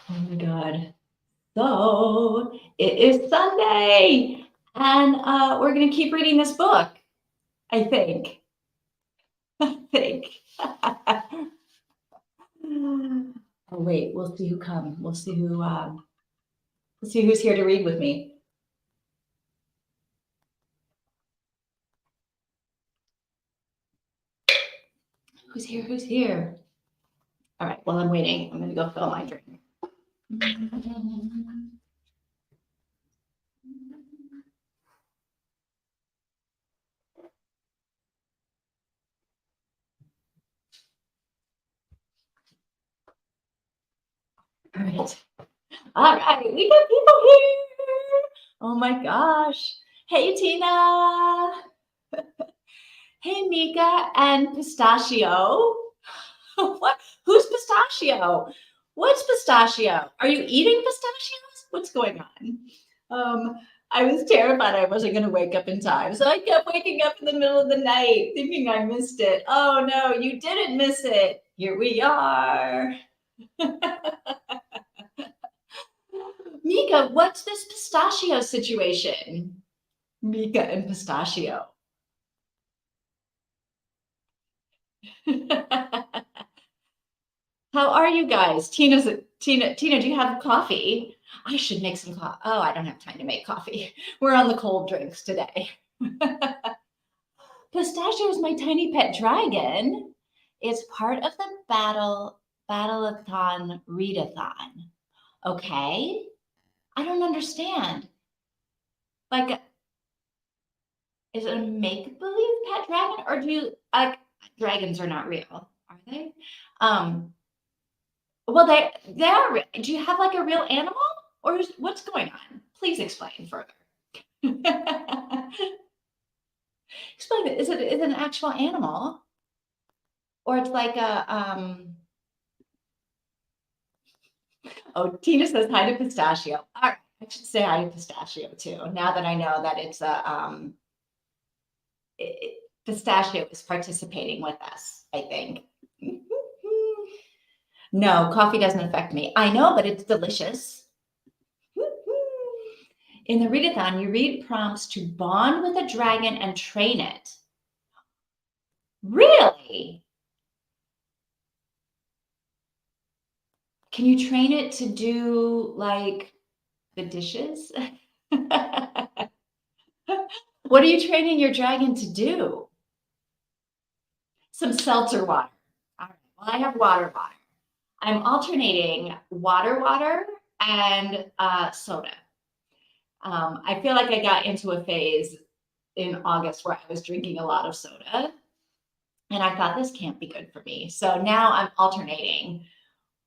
Oh my God. So it is Sunday, and we're going to keep reading this book, I think. I think. Oh, wait, we'll see who comes. We'll see who's here to read with me. Who's here? Who's here? All right, while I'm waiting, I'm going to go fill my drink. All right. All right, we got people here. Oh my gosh. Hey, Tina. Hey, Mika and Pistachio. What? Who's Pistachio? What's Pistachio? Are you eating pistachios? What's going on? I was terrified I wasn't going to wake up in time. So I kept waking up in the middle of the night thinking I missed it. Oh no, you didn't miss it. Here we are. Mika, what's this pistachio situation? Mika and Pistachio. How are you guys? Tina, do you have coffee? I should make some coffee. Oh, I don't have time to make coffee. We're on the cold drinks today. Pistachio is my tiny pet dragon. It's part of the battleathon readathon. Okay. I don't understand. Like, is it a make-believe pet dragon? Or do you like dragons are not real, are they? Well, they are real. Do you have like a real animal, or what's going on? Please explain further. Explain it. Is it an actual animal, or it's like a Oh, Tina says hi to Pistachio. All right, I should say hi to Pistachio too. Now that I know that it's a Pistachio is participating with us, I think. No, coffee doesn't affect me. I know, but it's delicious. In the readathon, you read prompts to bond with a dragon and train it. Really? Can you train it to do like the dishes? What are you training your dragon to do? Some seltzer water. All right. Well, I have water. I'm alternating water and soda. I feel like I got into a phase in August where I was drinking a lot of soda, and I thought this can't be good for me. So now I'm alternating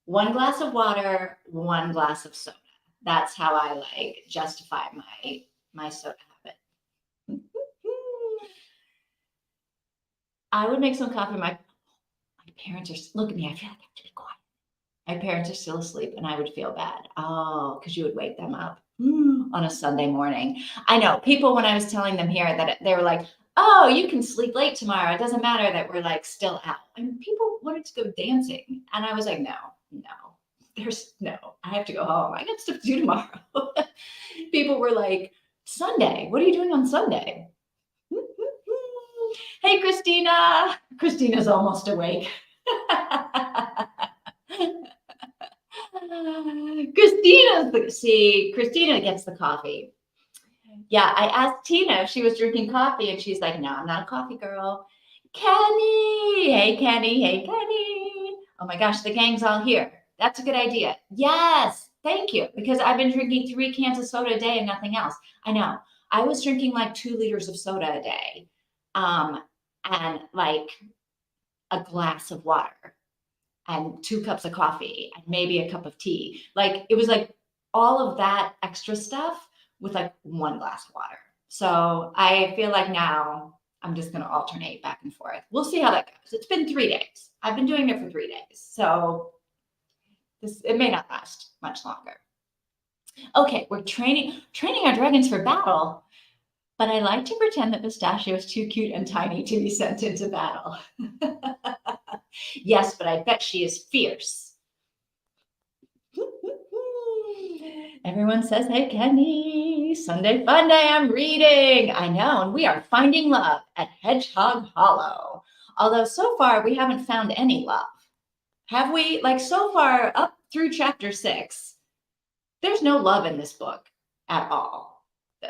1 glass of water, 1 glass of soda. That's how I like justify my soda habit. I would make some coffee. My parents are look at me. I feel like I have to be quiet. My parents are still asleep, and I would feel bad. Oh, because you would wake them up on a Sunday morning. I know people when I was telling them here that they were like, "Oh, you can sleep late tomorrow. It doesn't matter that we're like still out." And people wanted to go dancing, and I was like, "No, there's no. I have to go home. I got stuff to do tomorrow." People were like, "Sunday? What are you doing on Sunday?" Hey, Christina. Christina's almost awake. Christina gets the coffee. Yeah, I asked Tina if she was drinking coffee, and she's like, "No, I'm not a coffee girl." Kenny, hey Kenny, hey Kenny. Oh my gosh, the gang's all here. That's a good idea. Yes, thank you. Because I've been drinking 3 cans of soda a day and nothing else. I know. I was drinking like 2 liters of soda a day, and like a glass of water and 2 cups of coffee and maybe a cup of tea. Like it was like all of that extra stuff with like 1 glass of water. So I feel like now I'm just going to alternate back and forth. We'll see how that goes. It's been 3 days. I've been doing it for 3 days. So it may not last much longer. Okay, we're training our dragons for battle. But I like to pretend that Pistachio is too cute and tiny to be sent into battle. Yes, but I bet she is fierce. Everyone says, hey, Kenny, Sunday fun day, I'm reading. I know, and we are finding love at Hedgehog Hollow. Although so far we haven't found any love. Have we? Like so far up through chapter 6, there's no love in this book at all,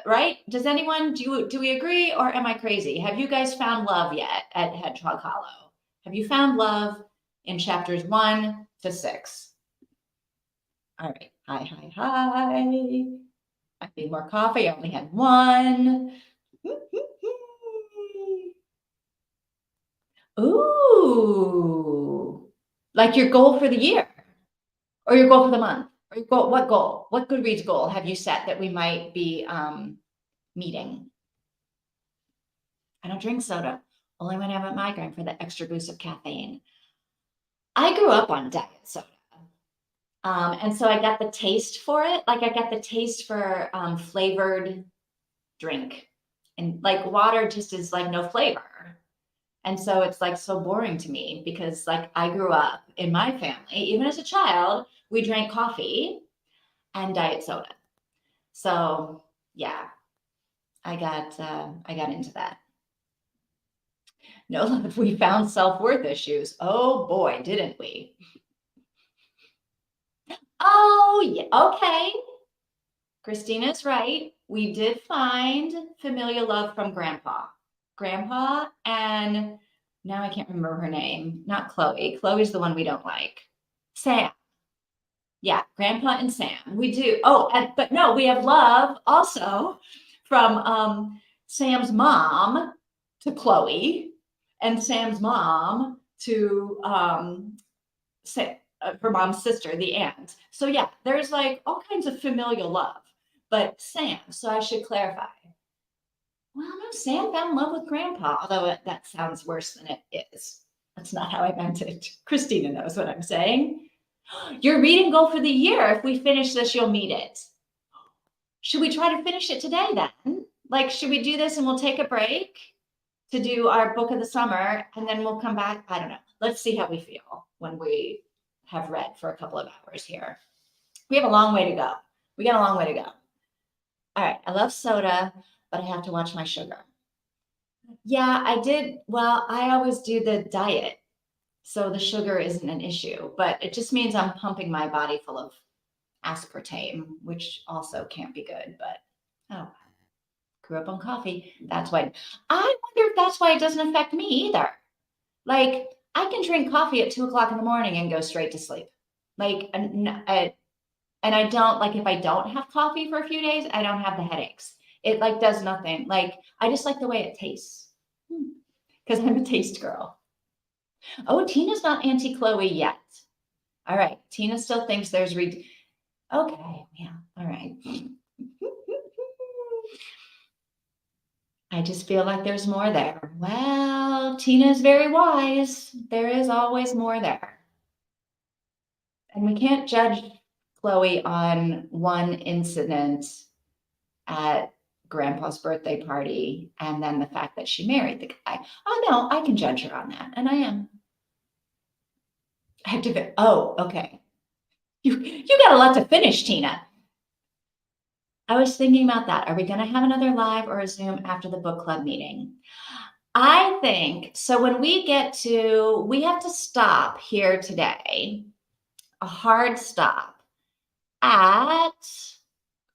right? Does anyone, do we agree, or am I crazy? Have you guys found love yet at Hedgehog Hollow? Have you found love in chapters 1 to 6? All right. Hi. I need more coffee. I only had one. Ooh, like your goal for the year or your goal for the month or your goal, what goal? What Goodreads goal have you set that we might be meeting? I don't drink soda, only when I have a migraine for the extra boost of caffeine. I grew up on diet soda. And so I got the taste for it. Like I got the taste for flavored drink, and like water just is like no flavor. And so it's like so boring to me because like I grew up in my family, even as a child, we drank coffee and diet soda. So yeah, I got into that. No love, we found self-worth issues. Oh boy, didn't we? Oh yeah, okay. Christina's right. We did find familial love from Grandpa. Grandpa and now I can't remember her name. Not Chloe. Chloe's the one we don't like. Sam. Yeah, Grandpa and Sam. We do. Oh, but no, we have love also from Sam's mom to Chloe and Sam's mom to her mom's sister, the aunt. So yeah, there's like all kinds of familial love. But Sam, so I should clarify. Well, no, Sam fell in love with Grandpa, although that sounds worse than it is. That's not how I meant it. Christina knows what I'm saying. Your reading goal for the year. If we finish this, you'll meet it. Should we try to finish it today then? Like, should we do this and we'll take a break to do our book of the summer and then we'll come back? I don't know. Let's see how we feel when we have read for a couple of hours here. We have a long way to go. We got a long way to go. All right. I love soda, but I have to watch my sugar. Yeah, I did. Well, I always do the diet. So the sugar isn't an issue, but it just means I'm pumping my body full of aspartame, which also can't be good, but oh, grew up on coffee. That's why. I wonder if that's why it doesn't affect me either. Like I can drink coffee at 2 o'clock in the morning and go straight to sleep. Like, and I don't like if I don't have coffee for a few days, I don't have the headaches. It like does nothing. Like I just like the way it tastes because I'm a taste girl. Oh, Tina's not anti Chloe yet. All right, Tina still thinks there's okay, yeah, all right. I just feel like there's more there. Well, Tina's very wise. There is always more there. And we can't judge Chloe on one incident at Grandpa's birthday party and then the fact that she married the guy. Oh no, I can judge her on that, and I am. I have to. Oh, okay. You got a lot to finish, Tina. I was thinking about that. Are we going to have another live or a Zoom after the book club meeting? I think so. When we get to, we have to stop here today, a hard stop at,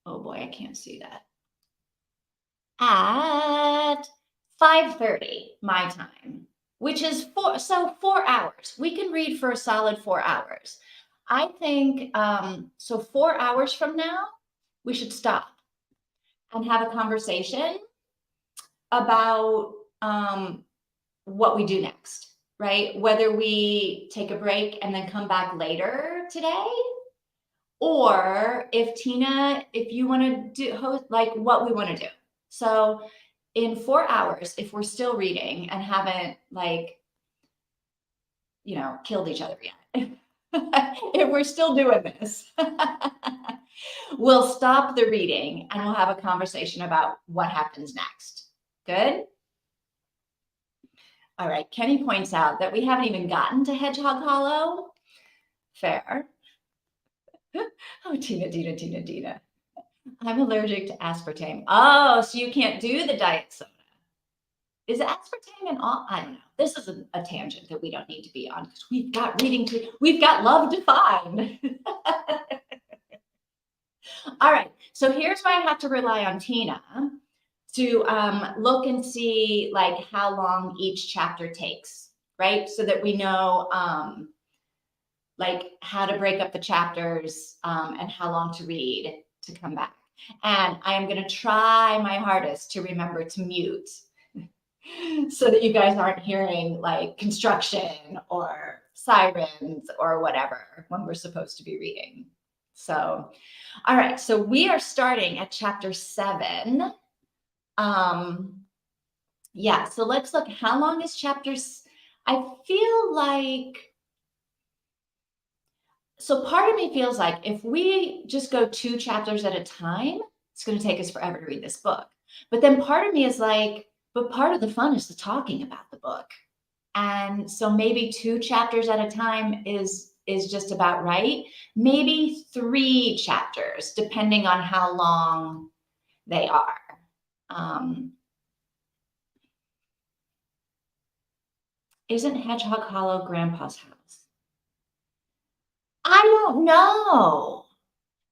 oh boy, I can't see that, at 5:30 my time, which is 4 hours. We can read for a solid 4 hours. I think, so 4 hours from now, we should stop and have a conversation about what we do next, right? Whether we take a break and then come back later today, or if Tina, if you want to do like what we want to do. So in 4 hours, if we're still reading and haven't like, killed each other yet, if we're still doing this, we'll stop the reading and we'll have a conversation about what happens next. Good? All right. Kenny points out that we haven't even gotten to Hedgehog Hollow. Fair. Oh, Tina. I'm allergic to aspartame. Oh, so you can't do the diet soda. Is aspartame in all? I don't know. This is a tangent that we don't need to be on because we've got we've got love defined. All right. So here's why I have to rely on Tina to look and see like how long each chapter takes, right? So that we know like how to break up the chapters and how long to read to come back. And I am going to try my hardest to remember to mute so that you guys aren't hearing like construction or sirens or whatever when we're supposed to be reading. So, all right. So we are starting at chapter 7. Yeah. So let's look. How long is chapters? I feel like, so part of me feels like if we just go 2 chapters at a time, it's going to take us forever to read this book. But then part of me is like, but part of the fun is the talking about the book. And so maybe 2 chapters at a time is just about right. Maybe 3 chapters, depending on how long they are. Isn't Hedgehog Hollow Grandpa's house? I don't know.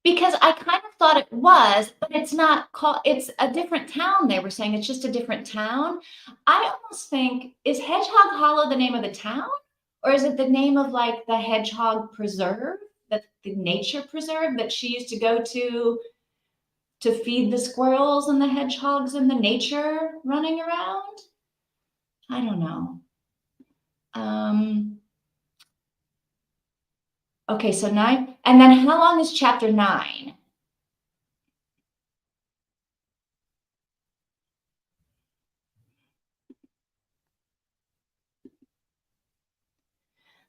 Because I kind of thought it was, but it's not called, it's a different town. They were saying it's just a different town. I almost think, is Hedgehog Hollow the name of the town? Or is it the name of like the Hedgehog Preserve, that the nature preserve that she used to go to feed the squirrels and the hedgehogs and the nature running around? I don't know. Okay, so 9, and then how long is chapter 9?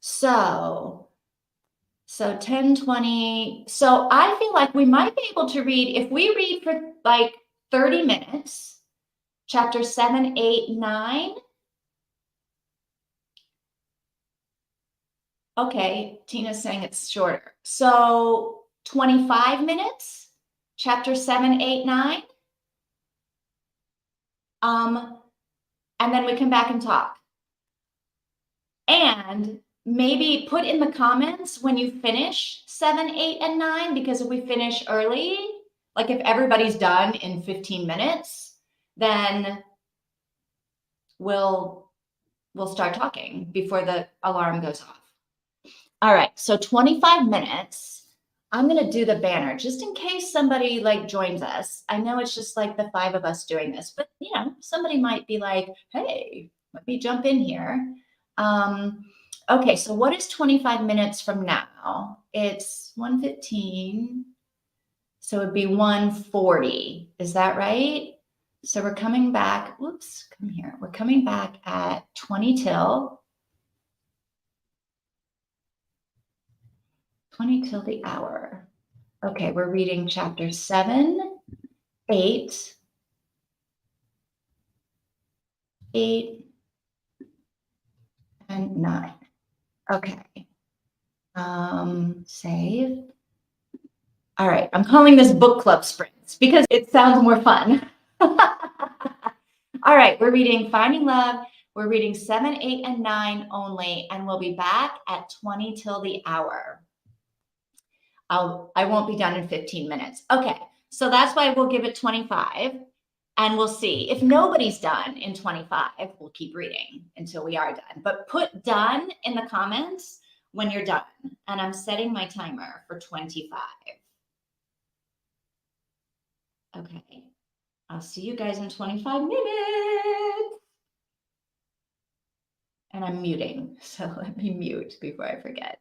So 10, 20. So I feel like we might be able to read, if we read for like 30 minutes, chapter 7, 8, 9. Okay, Tina's saying it's shorter. So 25 minutes, chapter 7, 8, 9. And then we come back and talk. And maybe put in the comments when you finish 7, 8, and 9, because if we finish early, like if everybody's done in 15 minutes, then we'll start talking before the alarm goes off. All right, so 25 minutes. I'm going to do the banner just in case somebody like joins us. I know it's just like the 5 of us doing this, but you know, somebody might be like, hey, let me jump in here. Okay, so what is 25 minutes from now? It's 1:15. So it'd be 1:40. Is that right? So we're coming back. Whoops, come here. We're coming back at 20 till. 20 till the hour. Okay, we're reading chapter 7, 8, 8, and 9. Okay. Save. All right, I'm calling this book club sprints because it sounds more fun. All right, we're reading Finding Love. We're reading 7, 8, and 9 only, and we'll be back at 20 till the hour. I won't be done in 15 minutes. Okay, so that's why we'll give it 25, and we'll see. If nobody's done in 25, we'll keep reading until we are done. But put done in the comments when you're done, and I'm setting my timer for 25. Okay, I'll see you guys in 25 minutes. And I'm muting, so let me mute before I forget.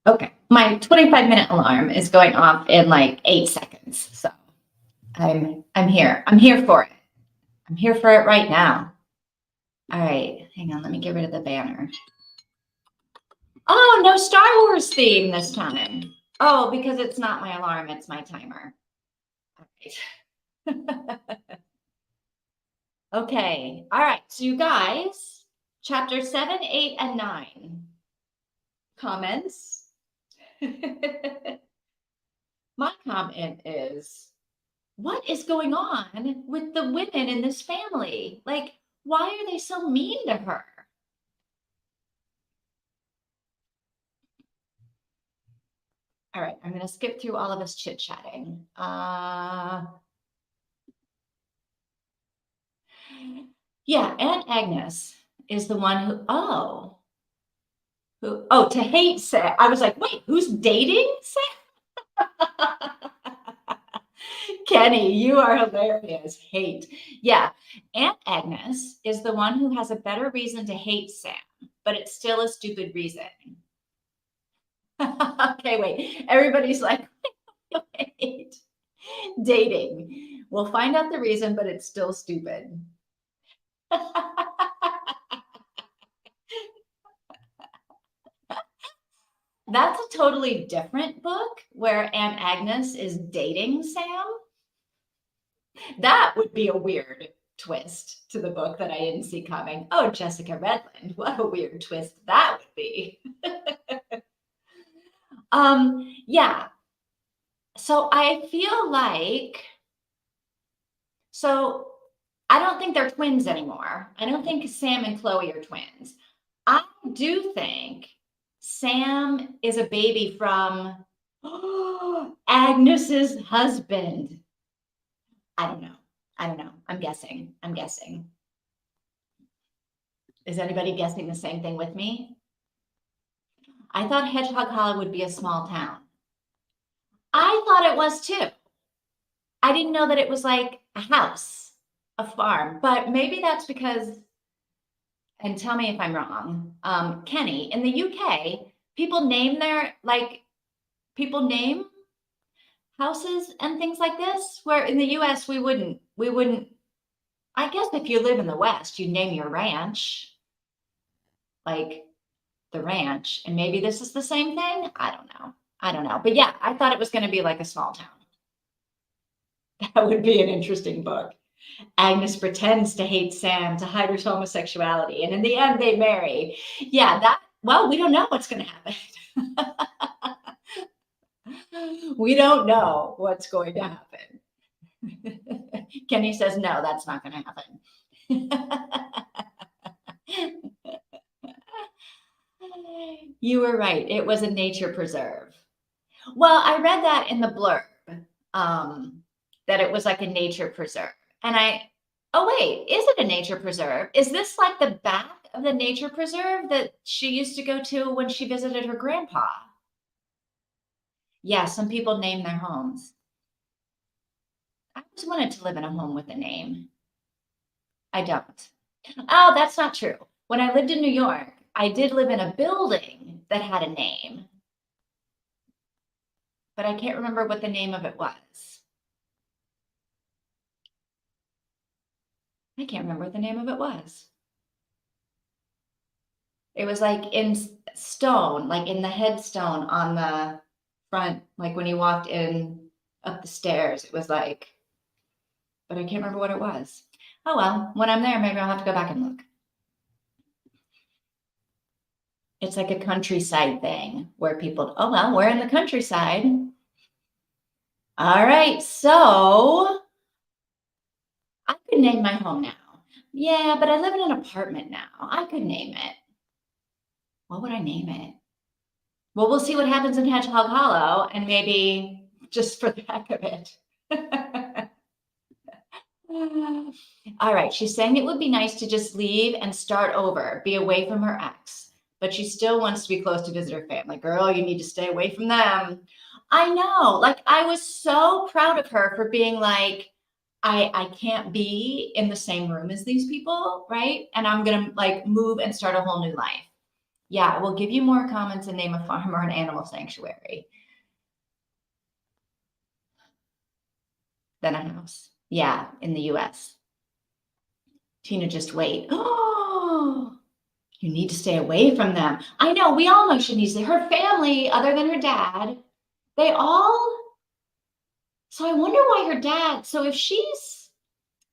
Okay, my 25-minute alarm is going off in like 8 seconds. So I'm here. I'm here for it. I'm here for it right now. All right, hang on. Let me get rid of the banner. Oh, no Star Wars theme this time. Oh, because it's not my alarm, it's my timer. All right. Okay. All right. So you guys, chapter 7, 8, and 9. Comments? My comment is, what is going on with the women in this family? Like, why are they so mean to her? All right, I'm going to skip through all of us chit-chatting. Yeah, Aunt Agnes is the one to hate Sam. I was like, wait, who's dating Sam? Kenny, you are hilarious. Hate. Yeah, Aunt Agnes is the one who has a better reason to hate Sam, but it's still a stupid reason. Okay, wait. Everybody's like, wait. Dating. We'll find out the reason, but it's still stupid. That's a totally different book where Aunt Agnes is dating Sam. That would be a weird twist to the book that I didn't see coming. Oh, Jessica Redland. What a weird twist that would be. Yeah. So I feel like, I don't think they're twins anymore. I don't think Sam and Chloe are twins. I do think Sam is a baby from Agnes's husband. I don't know. I'm guessing. Is anybody guessing the same thing with me? I thought Hedgehog Hollow would be a small town. I thought it was too. I didn't know that it was like a house, a farm, but maybe that's because, and tell me if I'm wrong, Kenny, in the UK, people name houses and things like this, where in the US we wouldn't. I guess if you live in the West, you name your ranch like the ranch, and maybe this is the same thing. I don't know. But yeah, I thought it was going to be like a small town. That would be an interesting book. Agnes pretends to hate Sam to hide her homosexuality, and in the end, they marry. Yeah, we don't know what's going to happen. We don't know what's going to happen. Kenny says, no, that's not going to happen. You were right. It was a nature preserve. Well, I read that in the blurb, that it was like a nature preserve. And oh, wait, is it a nature preserve? Is this like the back of the nature preserve that she used to go to when she visited her grandpa? Yeah, some people name their homes. I always wanted to live in a home with a name. I don't. Oh, that's not true. When I lived in New York, I did live in a building that had a name, but I can't remember what the name of it was. I can't remember what the name of it was. It was like in stone, like in the headstone on the front, like when you walked in up the stairs, it was like, but I can't remember what it was. Oh, well, when I'm there, maybe I'll have to go back and look. It's like a countryside thing where people, oh, well, we're in the countryside. All right, so I could name my home now. Yeah, but I live in an apartment now. I could name it. What would I name it? Well, we'll see what happens in Hedgehog Hollow, and maybe just for the heck of it. All right, she's saying it would be nice to just leave and start over, be away from her ex, but she still wants to be close to visit her family. Girl, you need to stay away from them. I know, like I was so proud of her for being like, I can't be in the same room as these people, right? And I'm gonna like move and start a whole new life. Yeah, we'll give you more comments and name a farm or an animal sanctuary than a house. Yeah, in the US. Tina, just wait. Oh, you need to stay away from them. I know, we all know she needs to. Her family, other than her dad, they all. So I wonder why her dad. So if she's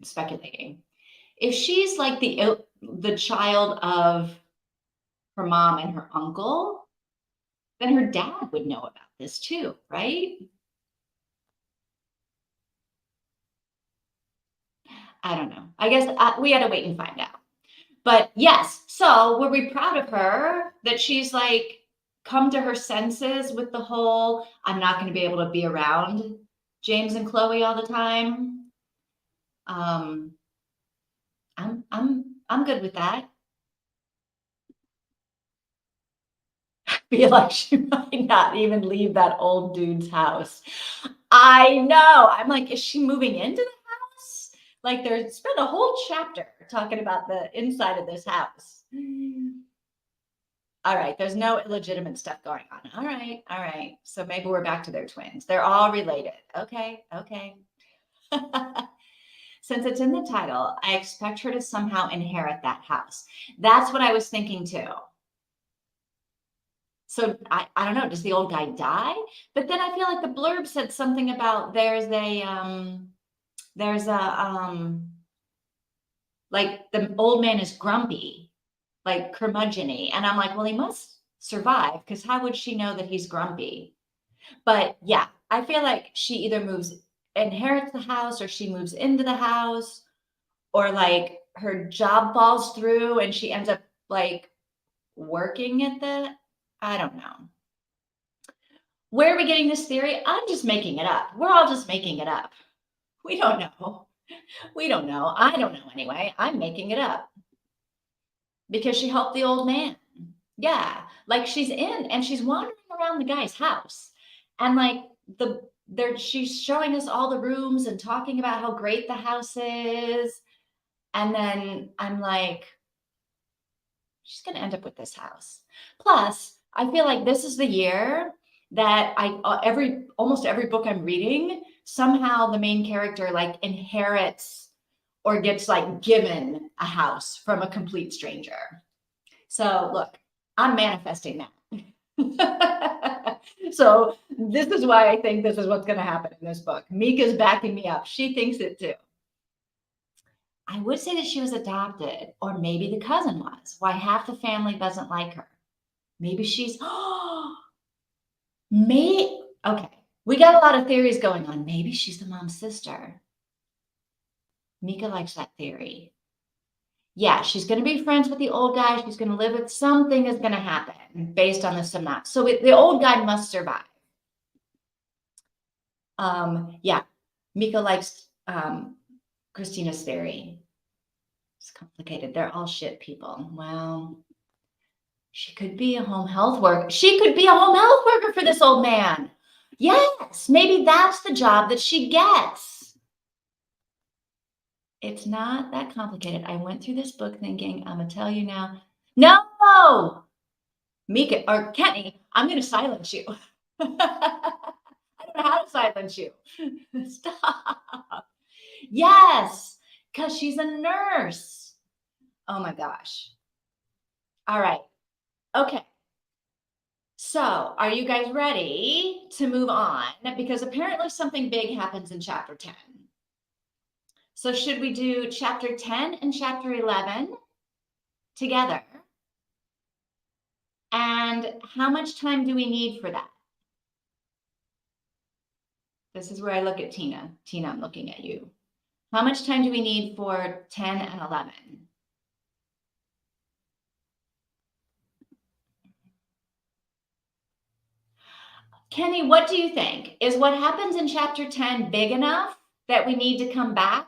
speculating, if she's like the child of her mom and her uncle, then her dad would know about this too, right? I don't know. I guess we had to wait and find out. But yes, so were we proud of her that she's like come to her senses with the whole I'm not going to be able to be around James and Chloe all the time? Um, I'm good with that. Feel like she might not even leave that old dude's house. I know. I'm like, is she moving into the house? Like, there's been a whole chapter talking about the inside of this house. All right, there's no illegitimate stuff going on. All right, all right. So maybe we're back to their twins. They're all related. Okay, okay. Since it's in the title, I expect her to somehow inherit that house. That's what I was thinking too. So I don't know, does the old guy die? But then I feel like the blurb said something about there's a like the old man is grumpy, like curmudgeon-y. And I'm like, well, he must survive because how would she know that he's grumpy? But yeah, I feel like she either inherits the house or she moves into the house or like her job falls through and she ends up like working at I don't know. Where are we getting this theory? I'm just making it up. We're all just making it up. We don't know. We don't know. I don't know anyway. I'm making it up because she helped the old man. Yeah. Like she's in and she's wandering around the guy's house. And like she's showing us all the rooms and talking about how great the house is. And then I'm like, she's going to end up with this house. Plus, I feel like this is the year that almost every book I'm reading, somehow the main character like inherits or gets like given a house from a complete stranger. So look, I'm manifesting that. So this is why I think this is what's going to happen in this book. Mika's backing me up. She thinks it too. I would say that she was adopted, or maybe the cousin was. Why half the family doesn't like her. Maybe she's, okay. We got a lot of theories going on. Maybe she's the mom's sister. Mika likes that theory. Yeah, she's going to be friends with the old guy. She's going to live with something is going to happen based on the synopsis. So the old guy must survive. Yeah, Mika likes Christina's theory. It's complicated. They're all shit people. Well, she could be a home health worker. She could be a home health worker for this old man. Yes, maybe that's the job that she gets. It's not that complicated. I went through this book thinking, I'm going to tell you now. No, Mika or Kenny, I'm going to silence you. I don't know how to silence you. Stop. Yes, because she's a nurse. Oh my gosh. All right. Okay. So, are you guys ready to move on? Because apparently something big happens in chapter 10. So, should we do chapter 10 and chapter 11 together? And how much time do we need for that? This is where I look at Tina. Tina, I'm looking at you. How much time do we need for 10 and 11? Kenny, what do you think? Is what happens in chapter 10 big enough that we need to come back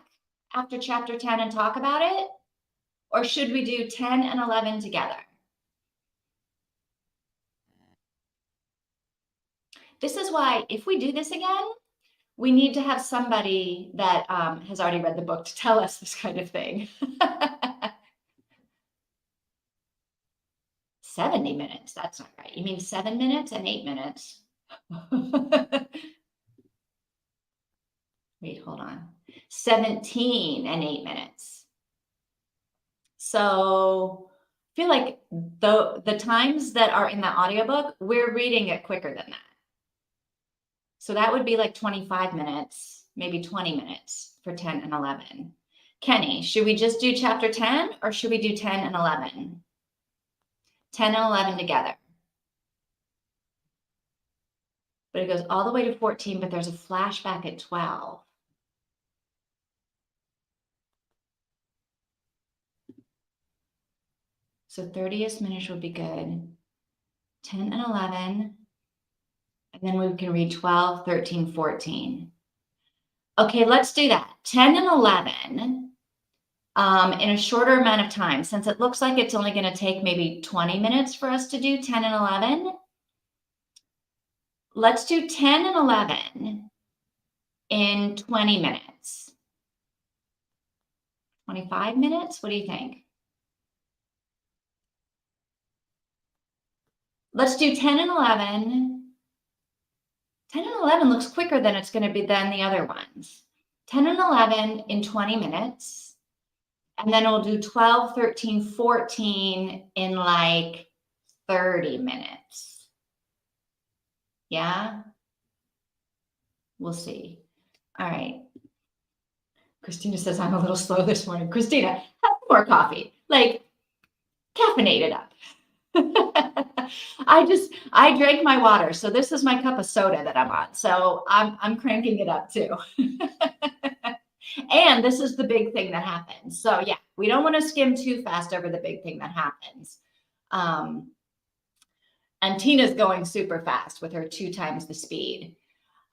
after chapter 10 and talk about it? Or should we do 10 and 11 together? This is why if we do this again, we need to have somebody that has already read the book to tell us this kind of thing. 70 minutes. That's not right. You mean 7 minutes and 8 minutes? Wait, hold on. 17 and 8 minutes. So I feel like the times that are in the audiobook, we're reading it quicker than that. So that would be like 25 minutes, maybe 20 minutes for 10 and 11. Kenny, should we just do chapter 10 or should we do 10 and 11? 10 and 11 together. But it goes all the way to 14, but there's a flashback at 12. So 30th minute would be good. 10 and 11. And then we can read 12, 13, 14. Okay, let's do that. 10 and 11 in a shorter amount of time. Since it looks like it's only going to take maybe 20 minutes for us to do 10 and 11. Let's do 10 and 11 in 20 minutes. 25 minutes? What do you think? Let's do 10 and 11. 10 and 11 looks quicker than it's going to be than the other ones. 10 and 11 in 20 minutes. And then we'll do 12, 13, 14 in like 30 minutes. Yeah? We'll see. All right. Christina says, I'm a little slow this morning. Christina, have more coffee. Like, caffeinate it up. I drank my water. So this is my cup of soda that I'm on. So I'm cranking it up too. And this is the big thing that happens. So yeah, we don't want to skim too fast over the big thing that happens. And Tina's going super fast with her 2 times the speed.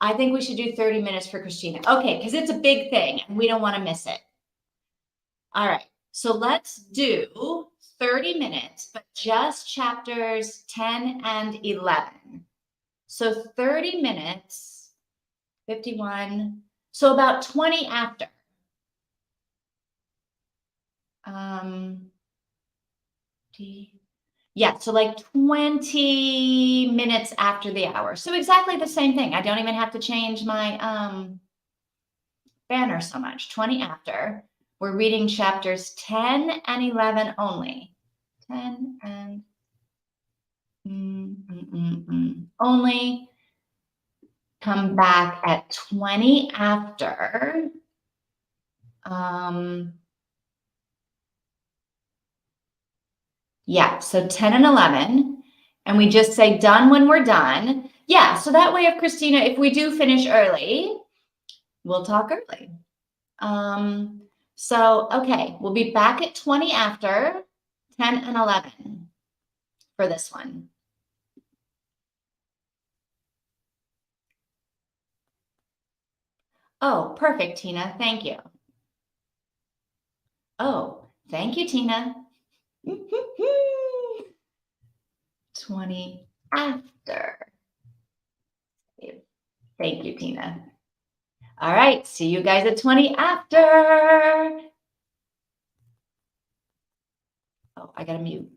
I think we should do 30 minutes for Christina. Okay, because it's a big thing and we don't want to miss it. All right, so let's do 30 minutes, but just chapters 10 and 11. So 30 minutes, 51, so about 20 after. Yeah, so like 20 minutes after the hour. So exactly the same thing. I don't even have to change my banner so much. 20 after. We're reading chapters 10 and 11 only. 10 and only. Come back at 20 after. Yeah, so 10 and 11. And we just say done when we're done. Yeah, so that way if Christina, if we do finish early, we'll talk early. So, okay, we'll be back at 20 after 10 and 11 for this one. Oh, perfect, Tina. Thank you. Oh, thank you, Tina. 20 after. Thank you, Tina. All right, see you guys at 20 after. Oh, I gotta mute.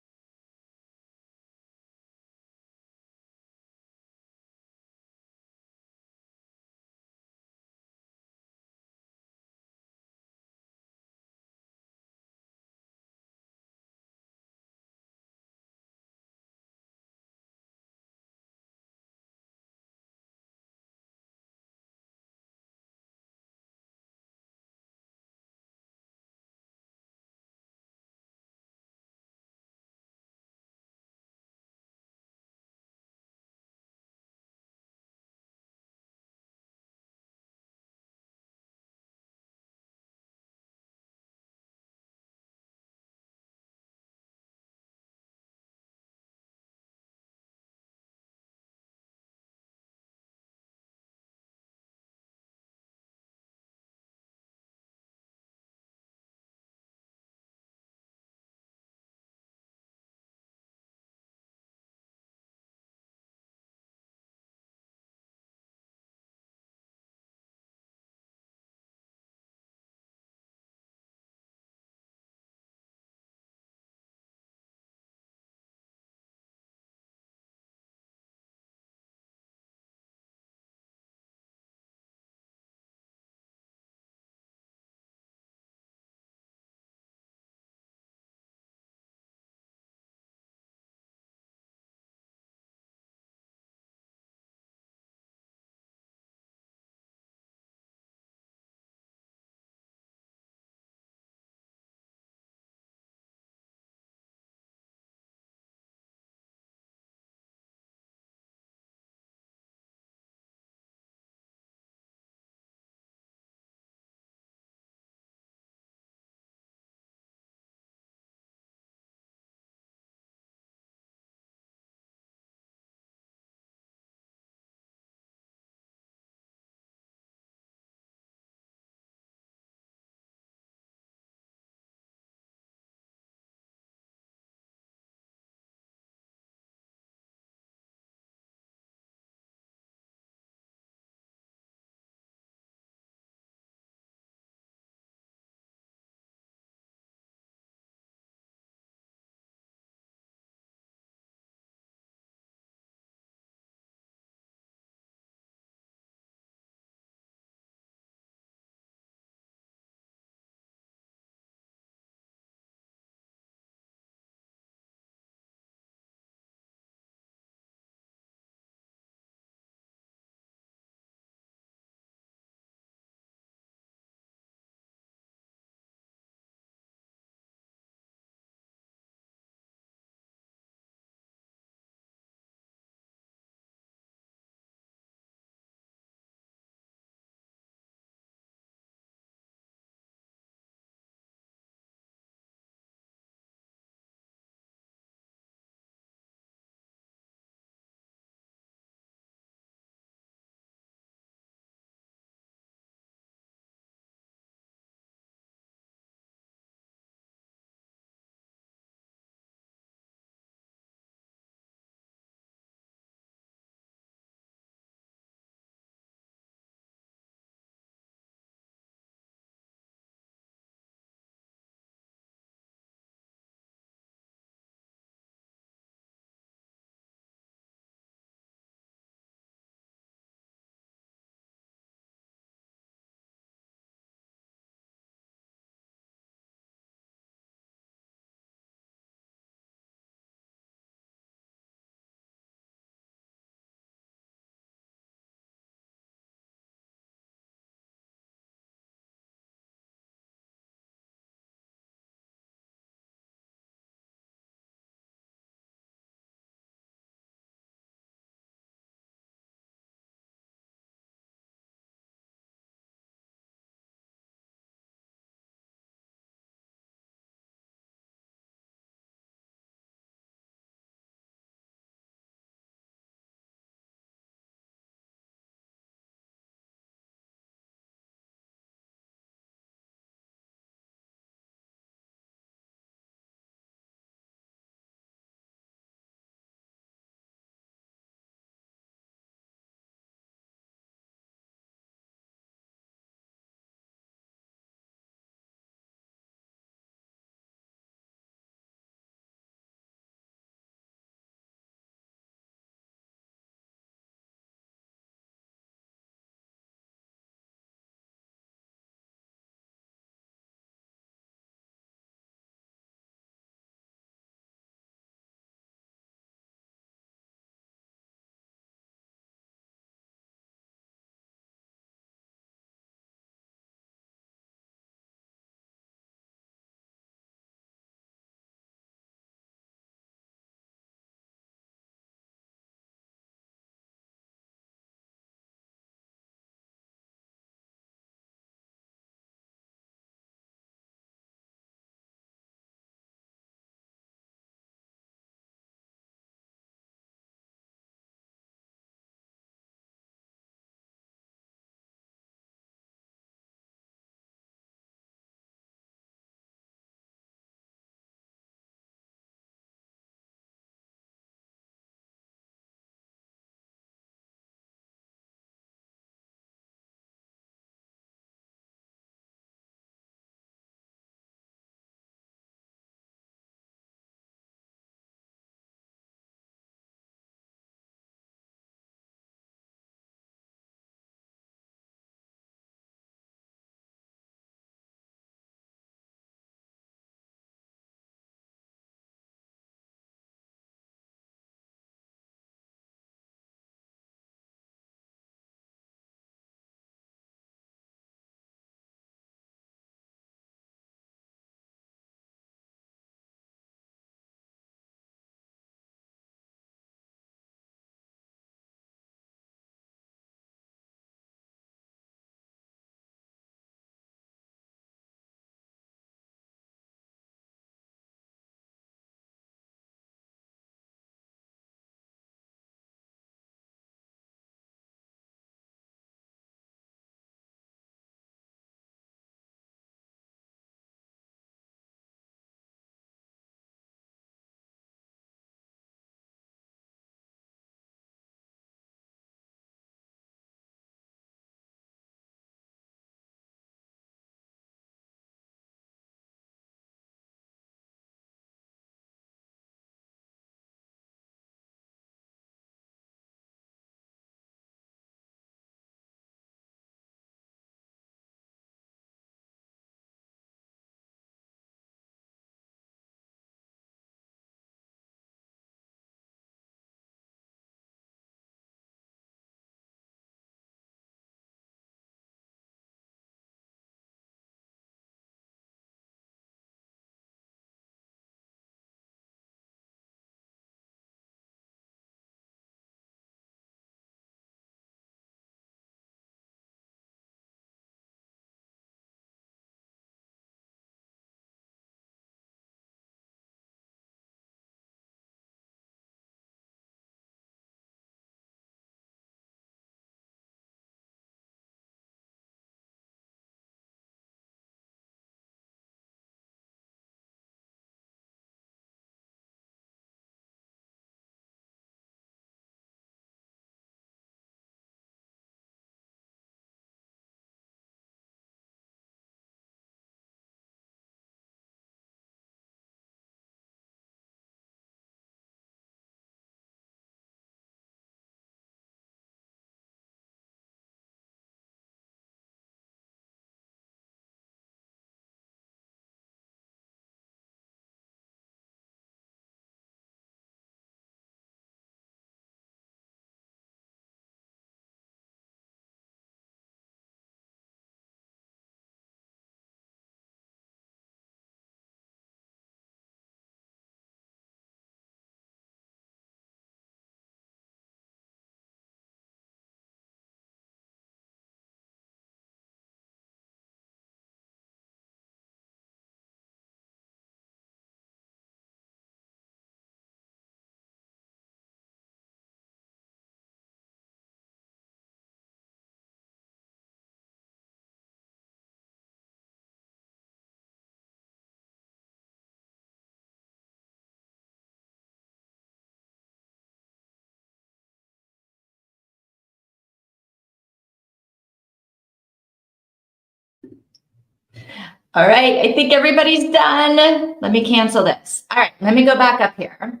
All right, I think everybody's done. Let me cancel this. All right, let me go back up here.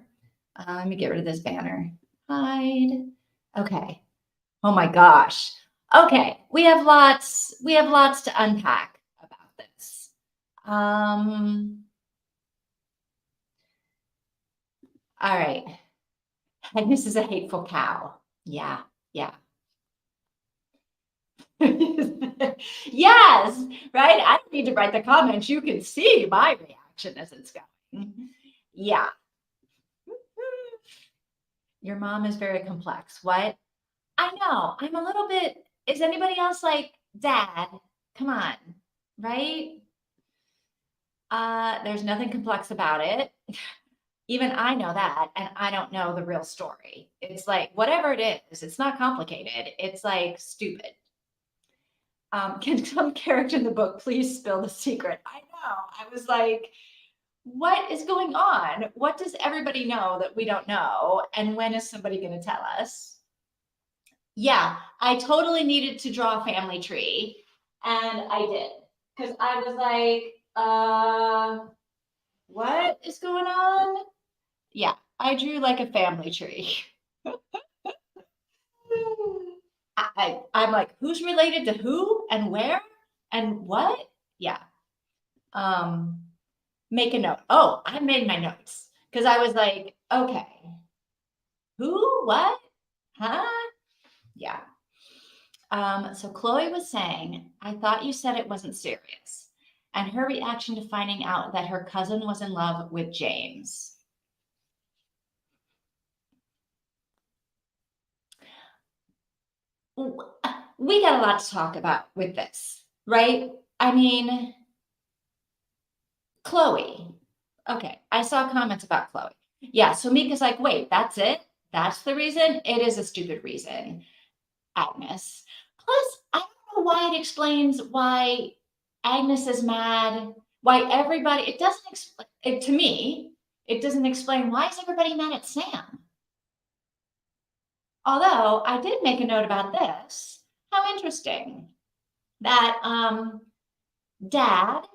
Let me get rid of this banner. Hide. Okay. Oh my gosh. Okay, we have lots to unpack about this. All right. Agnes is a hateful cow. Yeah, yeah. Yes, right? I don't need to write the comments. You can see my reaction as it's going. Yeah. Your mom is very complex. What? I know. I'm a little bit. Is anybody else like, Dad? Come on, right? There's nothing complex about it. Even I know that, and I don't know the real story. It's like whatever it is, it's not complicated. It's like stupid. Can some character in the book please spill the secret? I know. I was like, what is going on? What does everybody know that we don't know? And when is somebody going to tell us? Yeah, I totally needed to draw a family tree, and I did because I was like, what is going on? Yeah, I drew like a family tree. I'm like, who's related to who and where and what? Yeah. Um, make a note. Oh, I made my notes because I was like, okay, who, what, huh? Yeah. So Chloe was saying, I thought you said it wasn't serious, and her reaction to finding out that her cousin was in love with James. We got a lot to talk about with this, right? I mean, Chloe. Okay, I saw comments about Chloe. Yeah, so Mika's like, wait, that's it? That's the reason? It is a stupid reason, Agnes. Plus, I don't know why it explains why Agnes is mad, why everybody, it doesn't explain, it, to me, it doesn't explain why is everybody mad at Sam? Although I did make a note about this. How interesting that Dad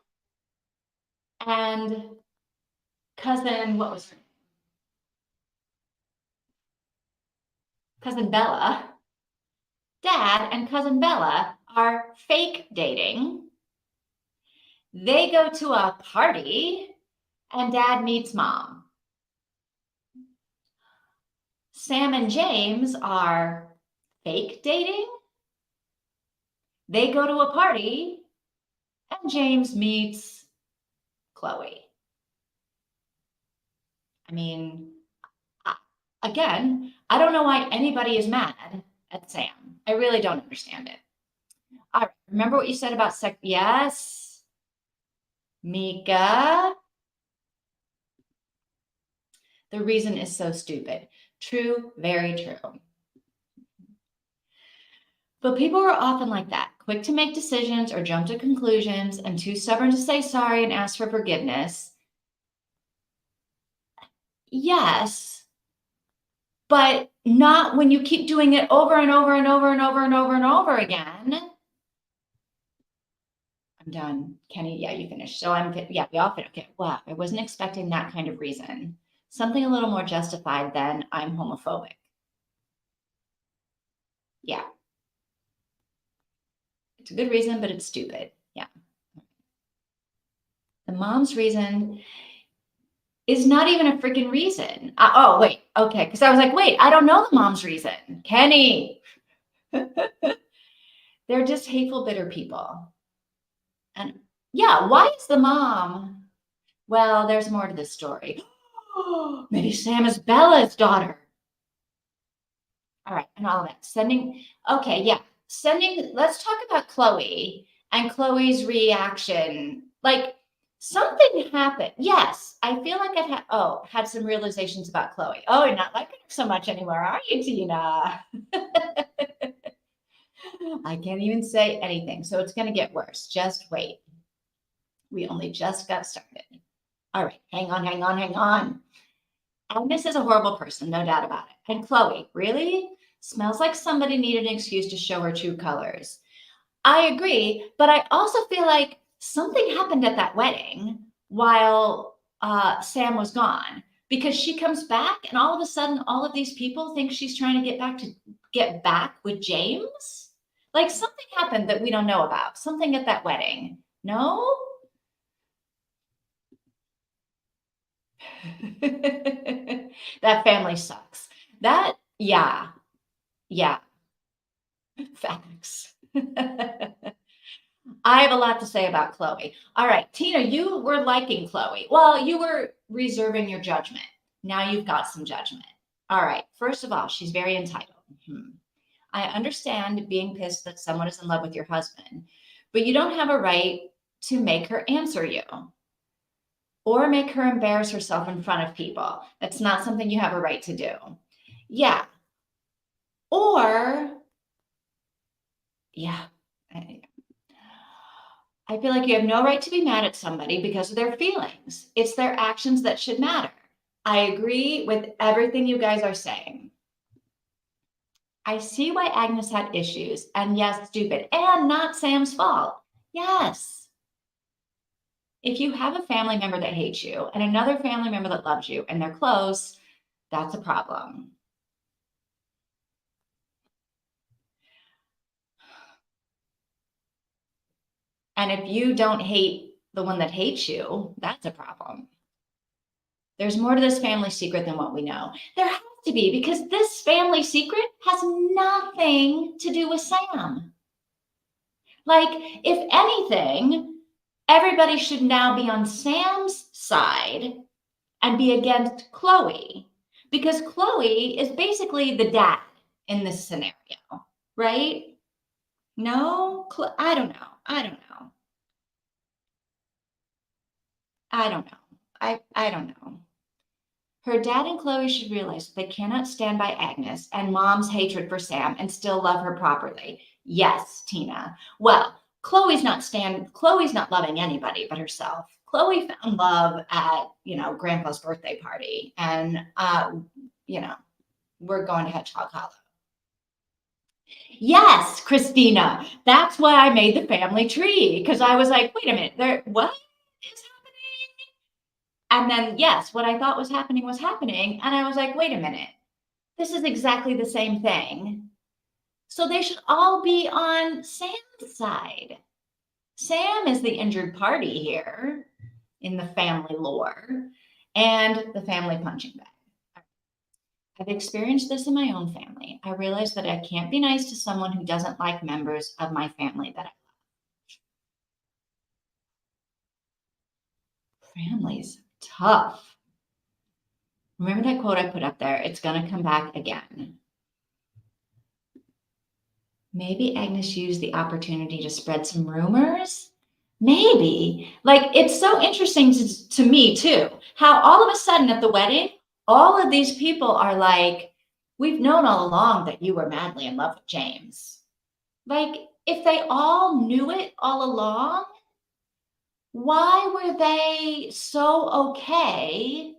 and cousin, what was her name? Cousin Bella, Dad and cousin Bella are fake dating. They go to a party and Dad meets Mom. Sam and James are fake dating. They go to a party and James meets Chloe. I mean, again, I don't know why anybody is mad at Sam. I really don't understand it. All right, remember what you said about sex? Yes, Mika. The reason is so stupid. True, very true. But people are often like that, quick to make decisions or jump to conclusions and too stubborn to say sorry and ask for forgiveness. Yes, but not when you keep doing it over and over and over and over and over and over again. I'm done. Kenny, yeah, you finished. So yeah, we all finished. Okay, wow, I wasn't expecting that kind of reason. Something a little more justified than I'm homophobic. Yeah. It's a good reason, but it's stupid. Yeah. The mom's reason is not even a freaking reason. Oh, wait. Okay. Because I was like, wait, I don't know the mom's reason. Kenny. They're just hateful, bitter people. And yeah, why is the mom? Well, there's more to this story. Maybe Sam is Bella's daughter. All right. And all of that. Okay. Yeah. Let's talk about Chloe and Chloe's reaction. Like, something happened. Yes, I feel like I've had some realizations about Chloe. Oh, you're not liking her so much anymore, are you, Tina? I can't even say anything. So it's going to get worse. Just wait. We only just got started. All right, hang on, hang on, hang on. Agnes is a horrible person, no doubt about it. And Chloe, really? Smells like somebody needed an excuse to show her true colors. I agree, but I also feel like something happened at that wedding while Sam was gone, because she comes back and all of a sudden all of these people think she's trying to get back with James. Like something happened that we don't know about. Something at that wedding. No? That family sucks. Yeah, yeah, facts. I have a lot to say about Chloe. All right, Tina, you were liking Chloe. Well, you were reserving your judgment. Now you've got some judgment. All right, first of all, she's very entitled. I understand being pissed that someone is in love with your husband, but you don't have a right to make her answer you or make her embarrass herself in front of people. That's not something you have a right to do. Yeah. Or, yeah. I feel like you have no right to be mad at somebody because of their feelings. It's their actions that should matter. I agree with everything you guys are saying. I see why Agnes had issues, and yes, stupid, and not Sam's fault. Yes. If you have a family member that hates you and another family member that loves you and they're close, that's a problem. And if you don't hate the one that hates you, that's a problem. There's more to this family secret than what we know. There has to be, because this family secret has nothing to do with Sam. Like, if anything, everybody should now be on Sam's side and be against Chloe, because Chloe is basically the dad in this scenario, right? No, I don't know. I don't know. I don't know. I don't know. Her dad and Chloe should realize that they cannot stand by Agnes and mom's hatred for Sam and still love her properly. Yes, Tina. Well, Chloe's not loving anybody but herself. Chloe found love at, Grandpa's birthday party, and we're going to Hedgehog Hollow. Yes, Christina. That's why I made the family tree, because I was like, wait a minute, what is happening? And then, yes, what I thought was happening, and I was like, wait a minute, this is exactly the same thing. So they should all be on Sam's side. Sam is the injured party here in the family lore and the family punching bag. I've experienced this in my own family. I realize that I can't be nice to someone who doesn't like members of my family that I love. Family's tough. Remember that quote I put up there? It's going to come back again. Maybe Agnes used the opportunity to spread some rumors. Maybe. Like, it's so interesting to me too, how all of a sudden at the wedding, all of these people are like, we've known all along that you were madly in love with James. Like, if they all knew it all along, why were they so okay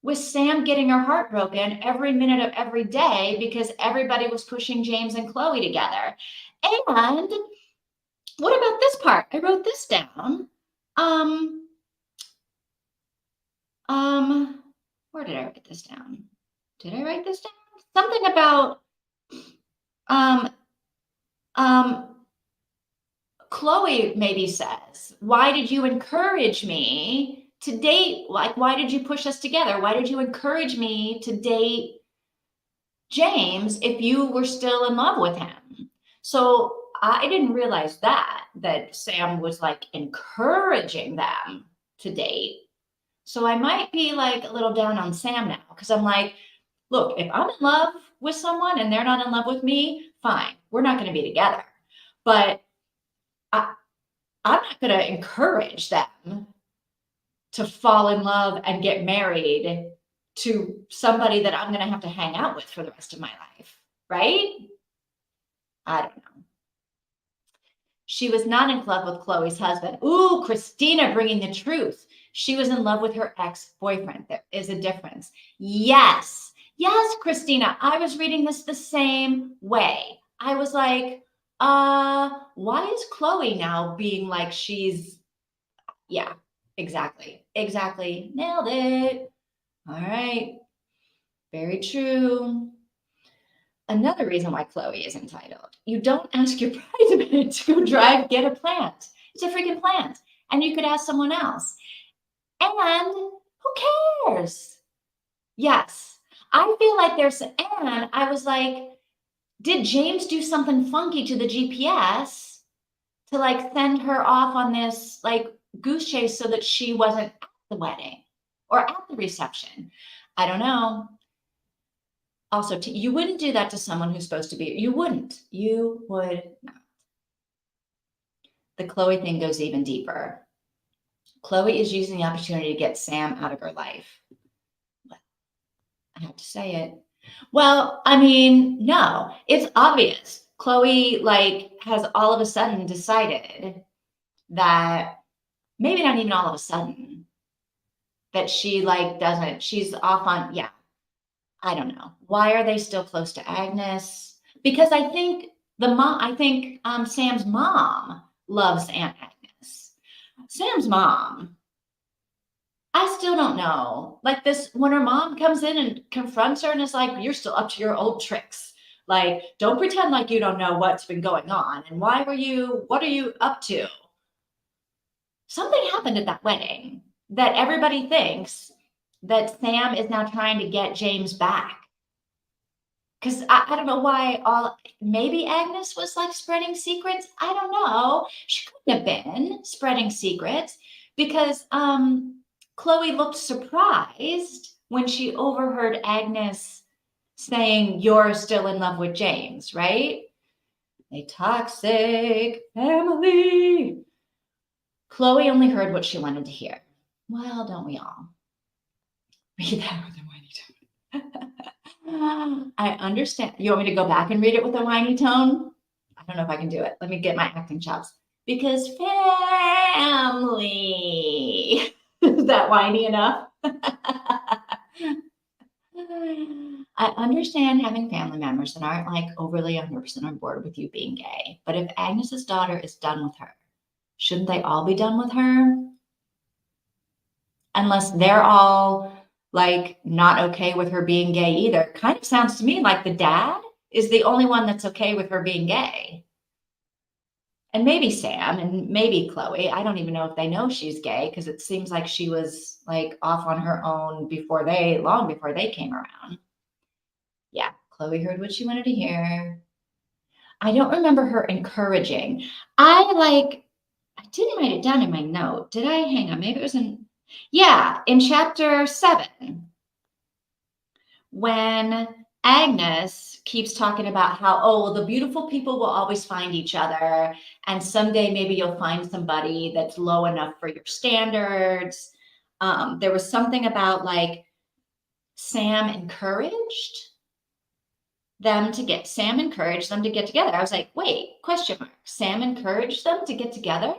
with Sam getting her heart broken every minute of every day because everybody was pushing James and Chloe together? And what about this part? I wrote this down. Where did I write this down? Did I write this down? Something about Chloe maybe says, why did you encourage me to date? Like, why did you push us together? Why did you encourage me to date James if you were still in love with him? So I didn't realize that Sam was like encouraging them to date. So I might be like a little down on Sam now, because I'm like, look, if I'm in love with someone and they're not in love with me, fine, we're not going to be together. But I'm not going to encourage them to fall in love and get married to somebody that I'm going to have to hang out with for the rest of my life, right? I don't know. She was not in love with Chloe's husband. Ooh, Christina bringing the truth. She was in love with her ex-boyfriend. There is a difference. Yes, Christina, I was reading this the same way. I was like, Why is Chloe now being like she's, yeah, exactly. Exactly. Nailed it. All right. Very true. Another reason why Chloe is entitled. You don't ask your bridesmaid to go get a plant. It's a freaking plant. And you could ask someone else. And who cares? Yes. I feel like and I was like, did James do something funky to the GPS to like send her off on this like goose chase so that she wasn't at the wedding or at the reception? I don't know. Also, you wouldn't do that to someone who's supposed to be, you would not. The Chloe thing goes even deeper. Chloe is using the opportunity to get Sam out of her life. I have to say it. Well, I mean, no, it's obvious. Chloe like has all of a sudden decided that maybe not even all of a sudden that she like doesn't, she's off on, yeah, I don't know. Why are they still close to Agnes? Because I think Sam's mom loves Aunt Agnes. Sam's mom, I still don't know. Like this, when her mom comes in and confronts her and is like, you're still up to your old tricks. Like, don't pretend like you don't know what's been going on. And what are you up to? Something happened at that wedding that everybody thinks that Sam is now trying to get James back. Because I don't know why maybe Agnes was like spreading secrets. I don't know. She couldn't have been spreading secrets because Chloe looked surprised when she overheard Agnes saying, "You're still in love with James," right? A toxic family. Chloe only heard what she wanted to hear. Well, don't we all? Read that with a whiny tone. I understand. You want me to go back and read it with a whiny tone? I don't know if I can do it. Let me get my acting chops. Because family. Is that whiny enough? I understand having family members that aren't like overly 100% on board with you being gay. But if Agnes's daughter is done with her, shouldn't they all be done with her? Unless they're all like not okay with her being gay either. Kind of sounds to me like the dad is the only one that's okay with her being gay. And maybe Sam and maybe Chloe. I don't even know if they know she's gay because it seems like she was like off on her own long before they came around. Yeah, Chloe heard what she wanted to hear. I don't remember her encouraging. I didn't write it down in my note. Did I? Hang on, maybe it was in chapter 7, when Agnes keeps talking about how, well, the beautiful people will always find each other. And someday maybe you'll find somebody that's low enough for your standards. There was something about like Sam encouraged them to get together. I was like, wait, question mark. Sam encouraged them to get together?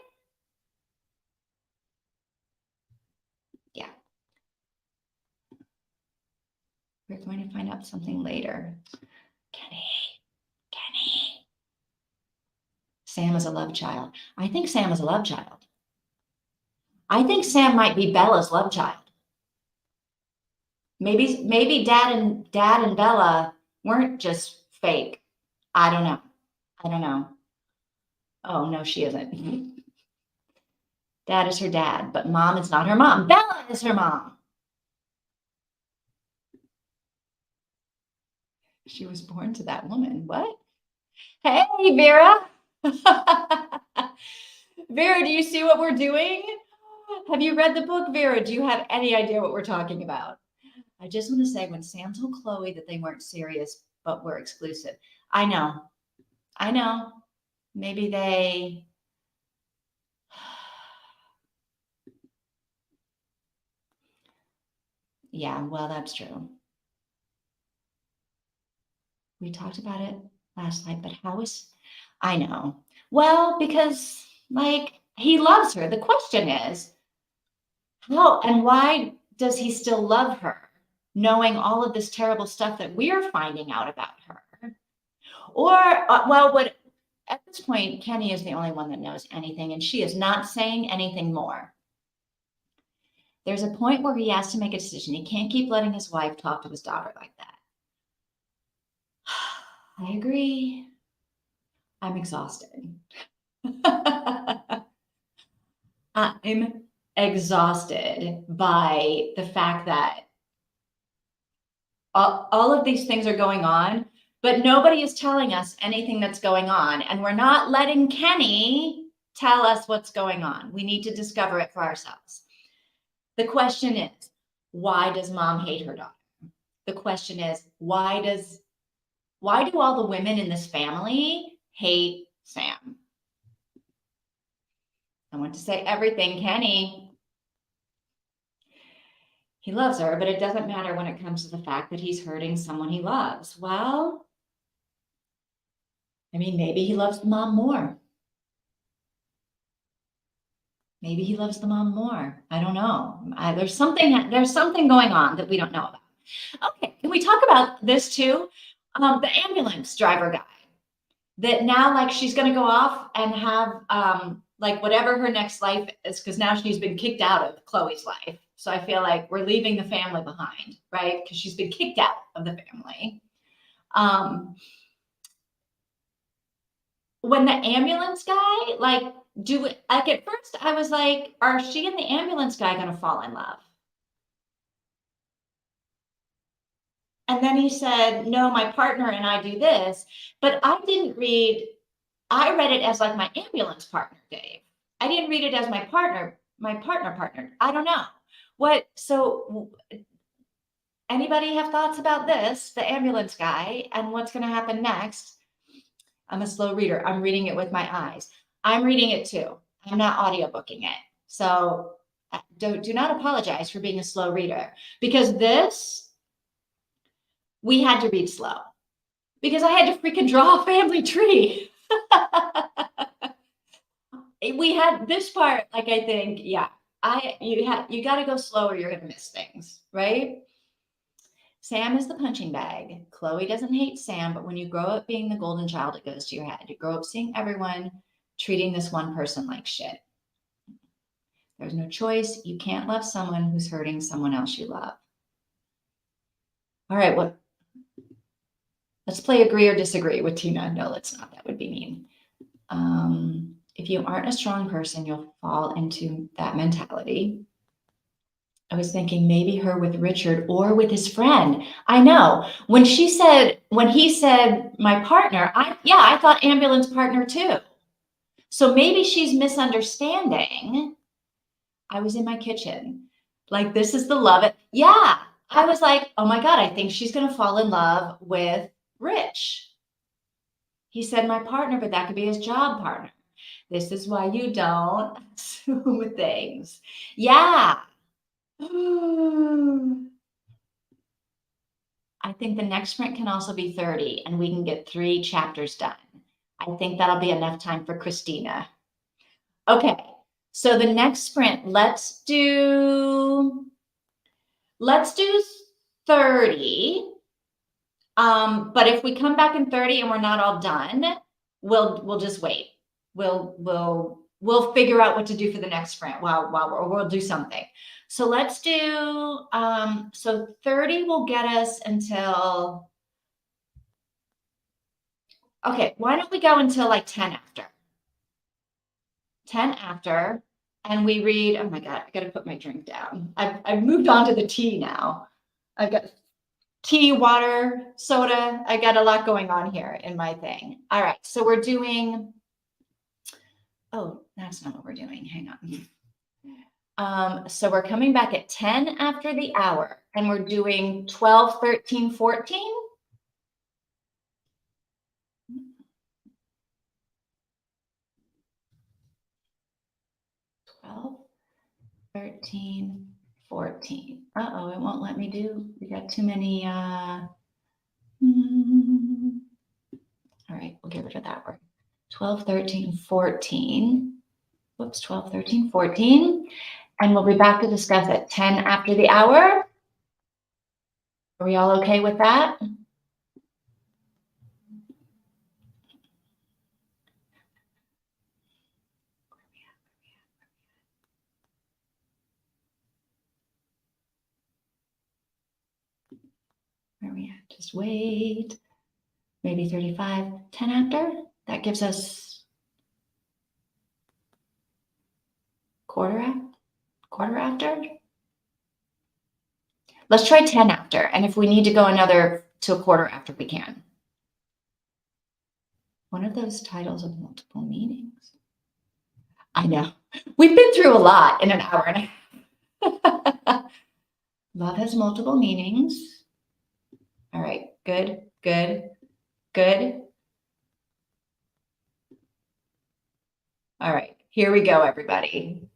Yeah. We're going to find out something later. Kenny. Sam is a love child. I think Sam is a love child. I think Sam might be Bella's love child. Maybe Dad and Bella weren't just fake. I don't know. Oh no, she isn't. Dad is her dad, but Mom is not her mom. Bella is her mom. She was born to that woman. What? Hey, Vera. Vera, do you see what we're doing? Have you read the book, Vera? Do you have any idea what we're talking about? I just want to say, when Sam told Chloe that they weren't serious but were exclusive, I know. Maybe they. Yeah, well, that's true. We talked about it last night, but I know. Well, because like he loves her. The question is, how and why does he still love her, knowing all of this terrible stuff that we're finding out about her? Or, at this point, Kenny is the only one that knows anything, and she is not saying anything more. There's a point where he has to make a decision. He can't keep letting his wife talk to his daughter like that. I agree. I'm exhausted. I'm exhausted by the fact that all of these things are going on, but nobody is telling us anything that's going on. And we're not letting Kenny tell us what's going on. We need to discover it for ourselves. The question is, why does mom hate her daughter? The question is, why do all the women in this family hate Sam? I want to say everything, Kenny. He loves her, but it doesn't matter when it comes to the fact that he's hurting someone he loves. Well, I mean, maybe he loves the mom more. Maybe he loves the mom more. I don't know. There's something going on that we don't know about. Okay, can we talk about this too? The ambulance driver guy that now, like, she's going to go off and have like whatever her next life is, because now she's been kicked out of Chloe's life. So I feel like we're leaving the family behind, right? Because she's been kicked out of the family. When the ambulance guy, like at first I was like, are she and the ambulance guy going to fall in love? And then he said, no, my partner and I do this, but I read it as like my ambulance partner, Dave. I didn't read it as my partner. I don't know. So anybody have thoughts about this, the ambulance guy, and what's going to happen next? I'm a slow reader. I'm reading it with my eyes. I'm reading it too. I'm not audiobooking it. So do not apologize for being a slow reader, because we had to read slow because I had to freaking draw a family tree. We had this part, like, I think, yeah, you got to go slower. You're going to miss things, right? Sam is the punching bag. Chloe doesn't hate Sam, but when you grow up being the golden child, it goes to your head. You grow up seeing everyone treating this one person like shit. There's no choice. You can't love someone who's hurting someone else you love. All right, let's play agree or disagree with Tina. No, let's not. That would be mean. If you aren't a strong person, you'll fall into that mentality. I was thinking maybe her with Richard or with his friend. I know when he said my partner, I thought ambulance partner too. So maybe she's misunderstanding. I was in my kitchen. Like, this is the love. Yeah. I was like, oh my God, I think she's going to fall in love with Rich. He said my partner, but that could be his job partner. This is why you don't assume things. Yeah. I think the next sprint can also be 30 and we can get 3 chapters done. I think that'll be enough time for Christina. Okay, so the next sprint, let's do 30. But if we come back in 30 and we're not all done, we'll just wait. We'll figure out what to do for the next sprint or we'll do something. So let's do, so 30 will get us until, okay, why don't we go until like 10 after? 10 after, and we read, oh my God, I got to put my drink down. I've moved on to the tea now. I've got tea, water, soda. I got a lot going on here in my thing. All right, so we're doing, oh, that's not what we're doing. Hang on. So we're coming back at 10 after the hour, and we're doing 12, 13, 14. 12, 13, 14. Uh-oh, it won't let me do. We got too many. All right, we'll get rid of that word. 12, 13, 14. Whoops, 12, 13, 14. And we'll be back to discuss at 10 after the hour. Are we all okay with that? we at? Just wait. Maybe 35, 10 after. That gives us quarter after. Let's try 10 after. And if we need to go another to a quarter after, we can. One of those titles of multiple meanings. I know. We've been through a lot in an hour and a half. Love has multiple meanings. All right. Good, good, good. All right. Here we go, everybody.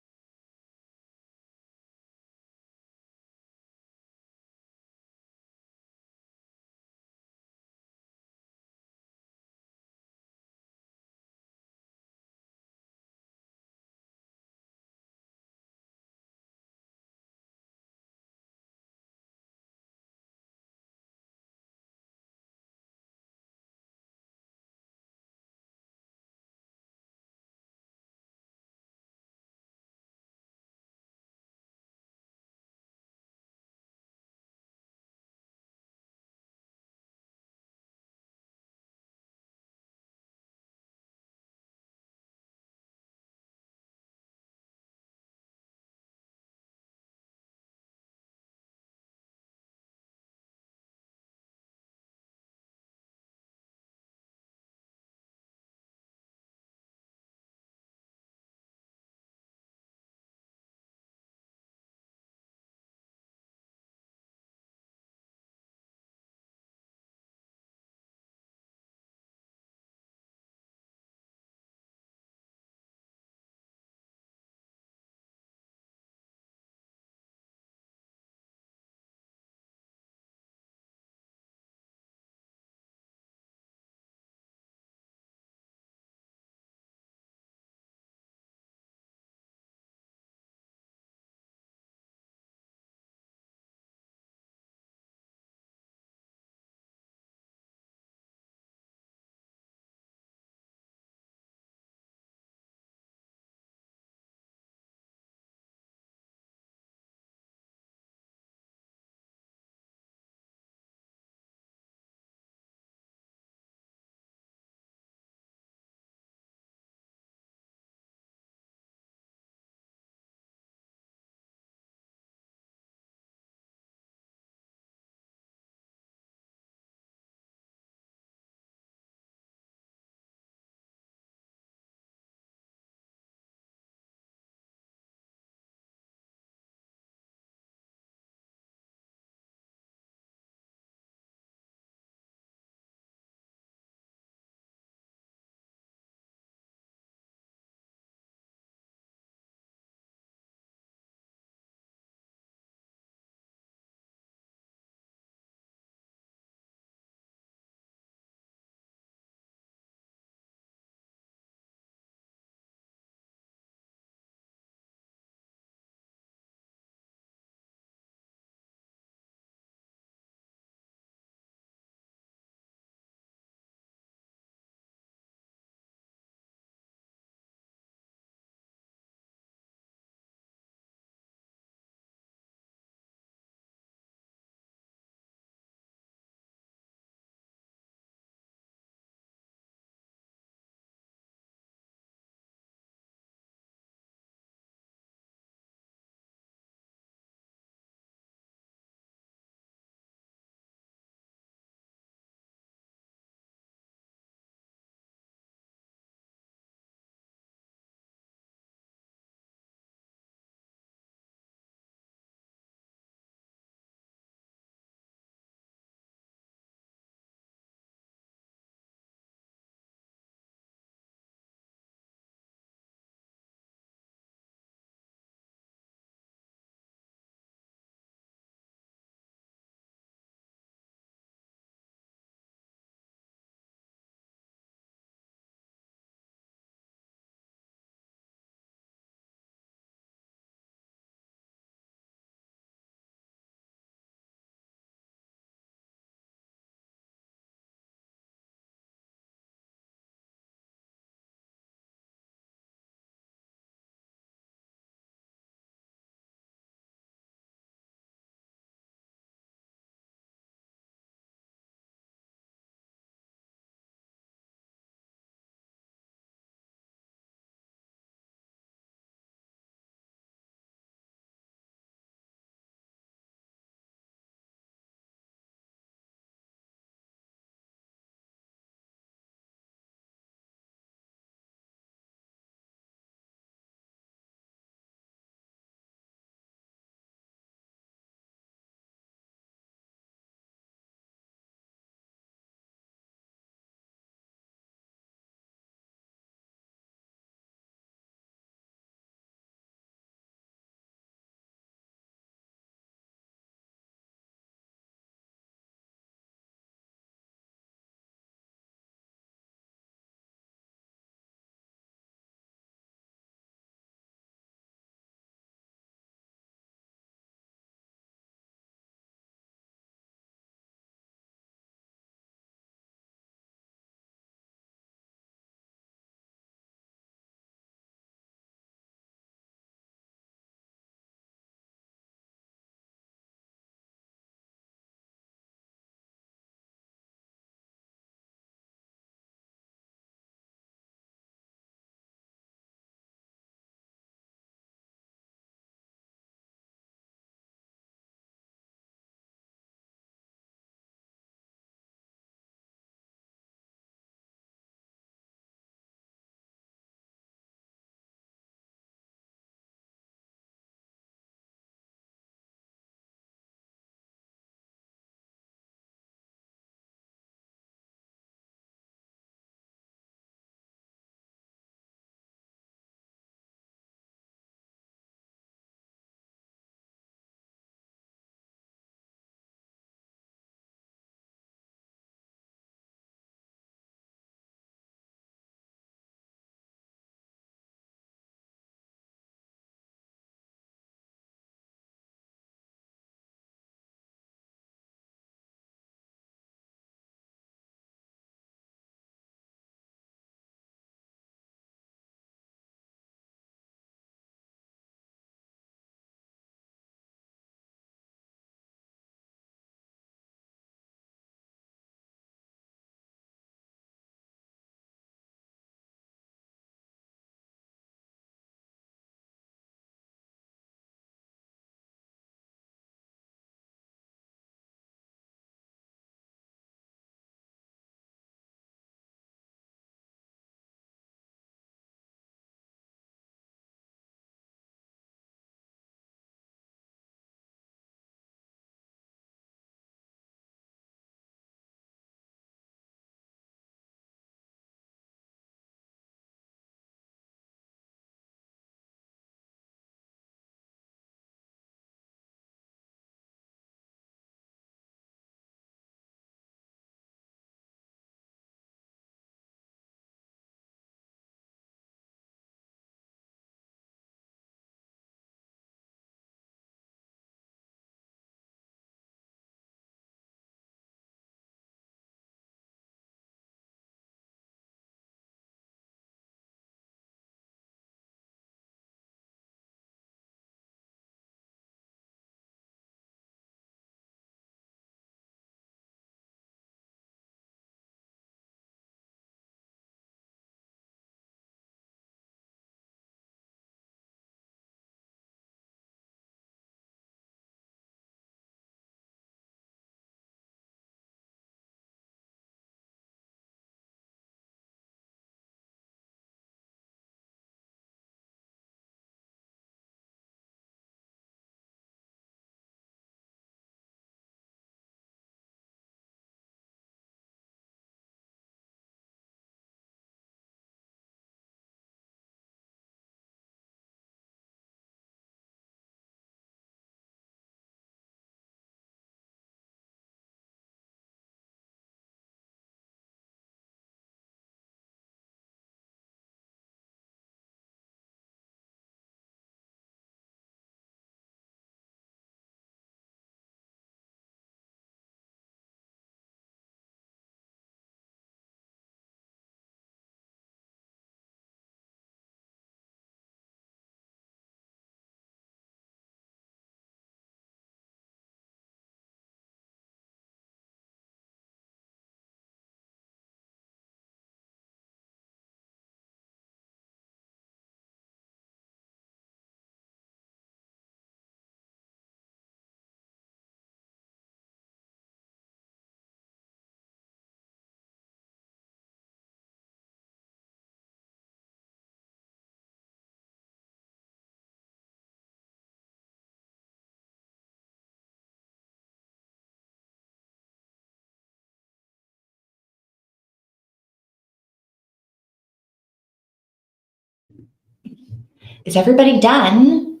Is everybody done?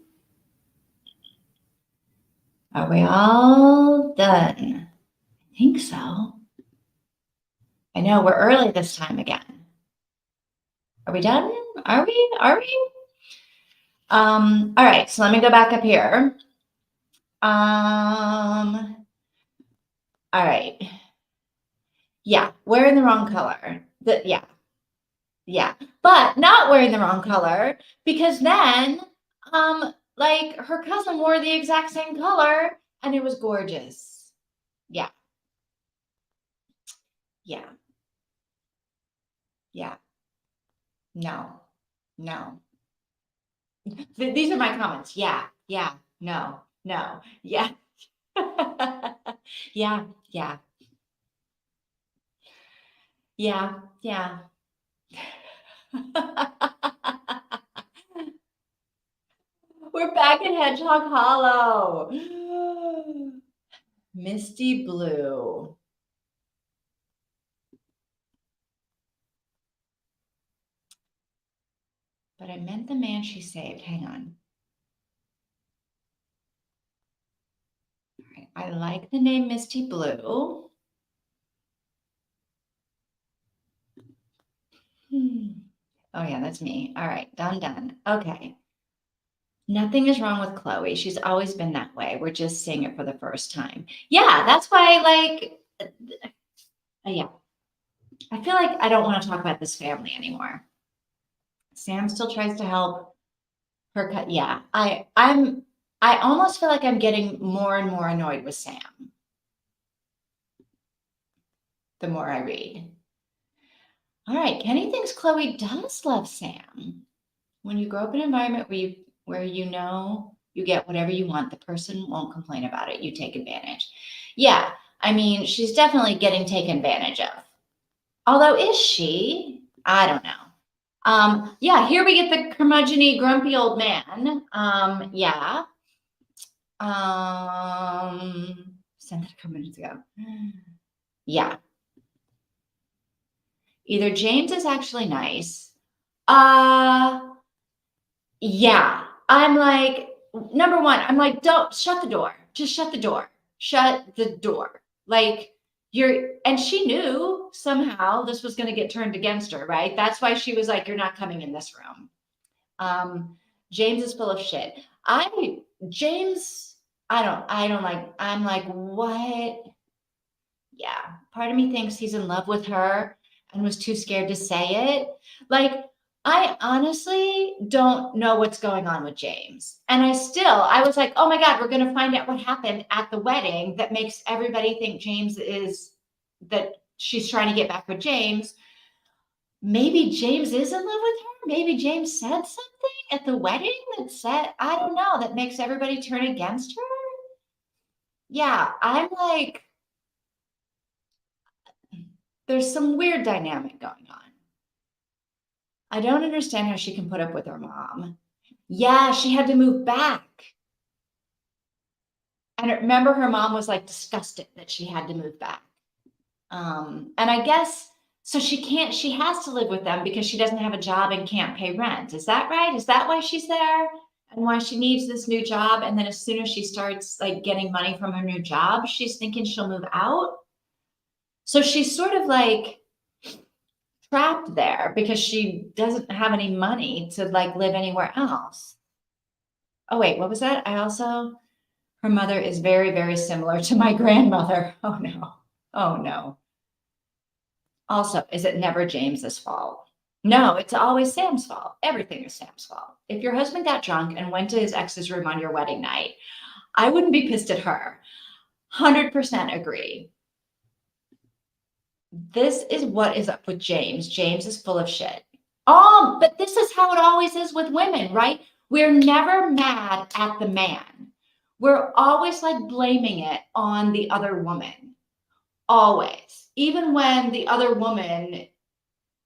Are we all done? I think so. I know we're early this time again. Are we done? Are we? Are we? All right, so let me go back up here. All right. Yeah, wearing the wrong color. Yeah. But not wearing the wrong color because then like her cousin wore the exact same color and it was gorgeous. Yeah. Yeah. Yeah. No. No. These are my comments. Yeah. Yeah. No. No. Yeah. Yeah. Yeah. Yeah. Yeah. We're back in Hedgehog Hollow. Misty blue. But I meant the man she saved. Hang on. All right. I like the name Misty Blue. Oh, yeah, that's me. All right, done. Okay. Nothing is wrong with Chloe. She's always been that way. We're just seeing it for the first time. Yeah, that's why, like, yeah. I feel like I don't want to talk about this family anymore. Sam still tries to help her cut. Yeah, I almost feel like I'm getting more and more annoyed with Sam the more I read. All right, Kenny thinks Chloe does love Sam. When you grow up in an environment where you know you get whatever you want, the person won't complain about it. You take advantage. Yeah, I mean, she's definitely getting taken advantage of. Although, is she? I don't know. Yeah, here we get the curmudgeon grumpy old man. Yeah. Sent that a couple minutes ago. Yeah. Either James is actually nice. Yeah. I'm like, number one, I'm like, don't shut the door. Just shut the door. Shut the door. Like and she knew somehow this was going to get turned against her, right? That's why she was like, you're not coming in this room. James is full of shit. James, I don't like, I'm like, what? Yeah. Part of me thinks he's in love with her and was too scared to say it. Like, I honestly don't know what's going on with James. And I was like, oh my God, we're going to find out what happened at the wedding that makes everybody think that she's trying to get back with James. Maybe James is in love with her. Maybe James said something at the wedding I don't know, that makes everybody turn against her. Yeah, I'm like, there's some weird dynamic going on. I don't understand how she can put up with her mom. Yeah, she had to move back. And remember, her mom was like disgusted that she had to move back. And I guess so she has to live with them because she doesn't have a job and can't pay rent. Is that right? Is that why she's there? And why she needs this new job? And then as soon as she starts like getting money from her new job, she's thinking she'll move out. So she's sort of like trapped there because she doesn't have any money to like live anywhere else. Oh wait, what was that? Her mother is very, very similar to my grandmother. Oh no. Oh no. Also, is it never James's fault? No, it's always Sam's fault. Everything is Sam's fault. If your husband got drunk and went to his ex's room on your wedding night, I wouldn't be pissed at her. 100% agree. This is what is up with James. James is full of shit. Oh, but this is how it always is with women, right? We're never mad at the man. We're always like blaming it on the other woman. Always. Even when the other woman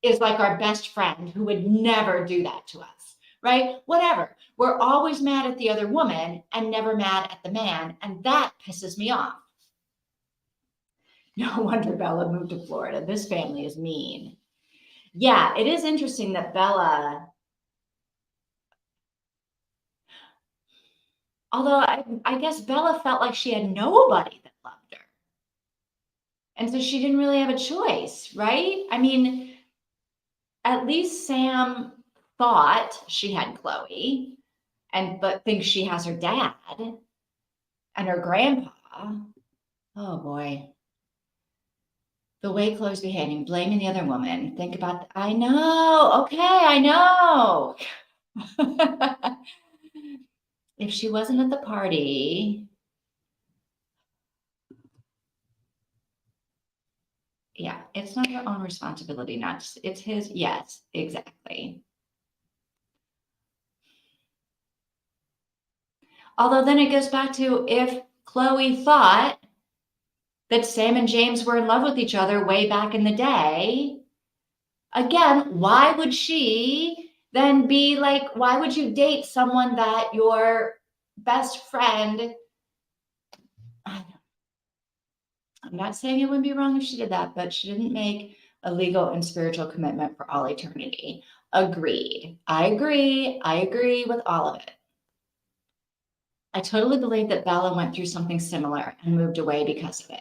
is like our best friend who would never do that to us, right? Whatever. We're always mad at the other woman and never mad at the man. And that pisses me off. No wonder Bella moved to Florida. This family is mean. Yeah, it is interesting that Bella Although I guess Bella felt like she had nobody that loved her. And so she didn't really have a choice, right? I mean, at least Sam thought she had Chloe but thinks she has her dad and her grandpa. Oh boy. The way Chloe's behaving, blaming the other woman. Think about, I know. Okay, I know. If she wasn't at the party, yeah, it's not her own responsibility, not just, it's his. Yes, exactly. Although then it goes back to if Chloe thought that Sam and James were in love with each other way back in the day, again, why would she then be like, why would you date someone that your best friend? I'm not saying it wouldn't be wrong if she did that, but she didn't make a legal and spiritual commitment for all eternity. Agreed. I agree. I agree with all of it. I totally believe that Bella went through something similar and moved away because of it.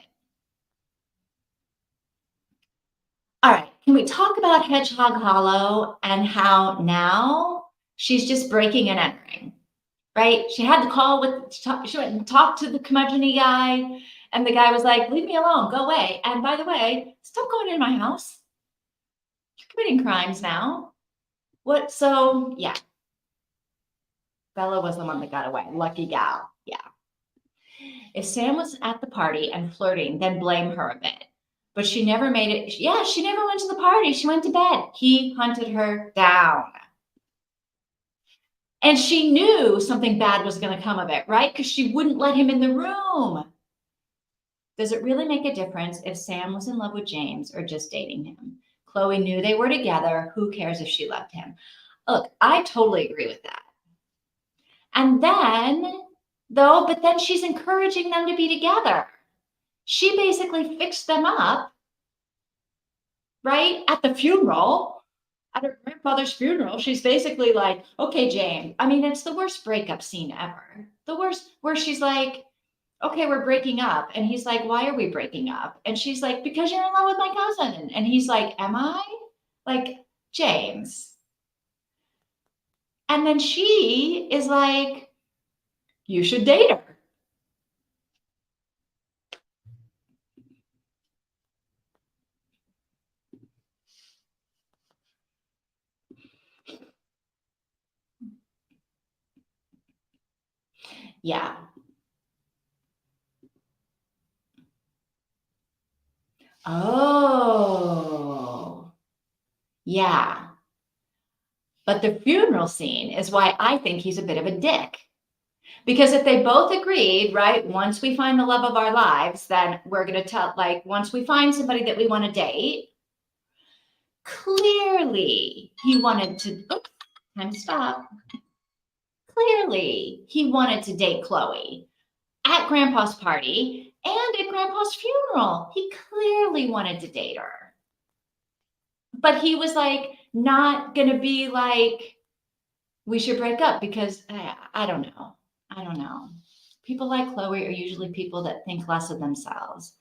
All right, can we talk about Hedgehog Hollow and how now she's just breaking and entering, right? She had the call she went and talked to the curmudgeon guy, and the guy was like, leave me alone, go away. And by the way, stop going in my house. You're committing crimes now. What? So, yeah. Bella was the one that got away. Lucky gal. Yeah. If Sam was at the party and flirting, then blame her a bit. But she never made it. Yeah, she never went to the party. She went to bed. He hunted her down. And she knew something bad was going to come of it, right? Because she wouldn't let him in the room. Does it really make a difference if Sam was in love with James or just dating him? Chloe knew they were together. Who cares if she loved him? Look, I totally agree with that. And then, but then she's encouraging them to be together. She basically fixed them up, right? At the funeral, at her grandfather's funeral, she's basically like, okay, James. I mean, it's the worst breakup scene ever. The worst, where she's like, okay, we're breaking up. And he's like, why are we breaking up? And she's like, because you're in love with my cousin. And he's like, am I? Like, James. And then she is like, you should date her. Yeah. Oh, yeah. But the funeral scene is why I think he's a bit of a dick. Because if they both agreed, right, once we find the love of our lives, then we're going to tell, like, once we find somebody that we want to date, clearly he wanted to, time to stop. Clearly he wanted to date Chloe at Grandpa's party and at Grandpa's funeral. He clearly wanted to date her. But he was like, not going to be like, we should break up because I don't know. I don't know. People like Chloe are usually people that think less of themselves.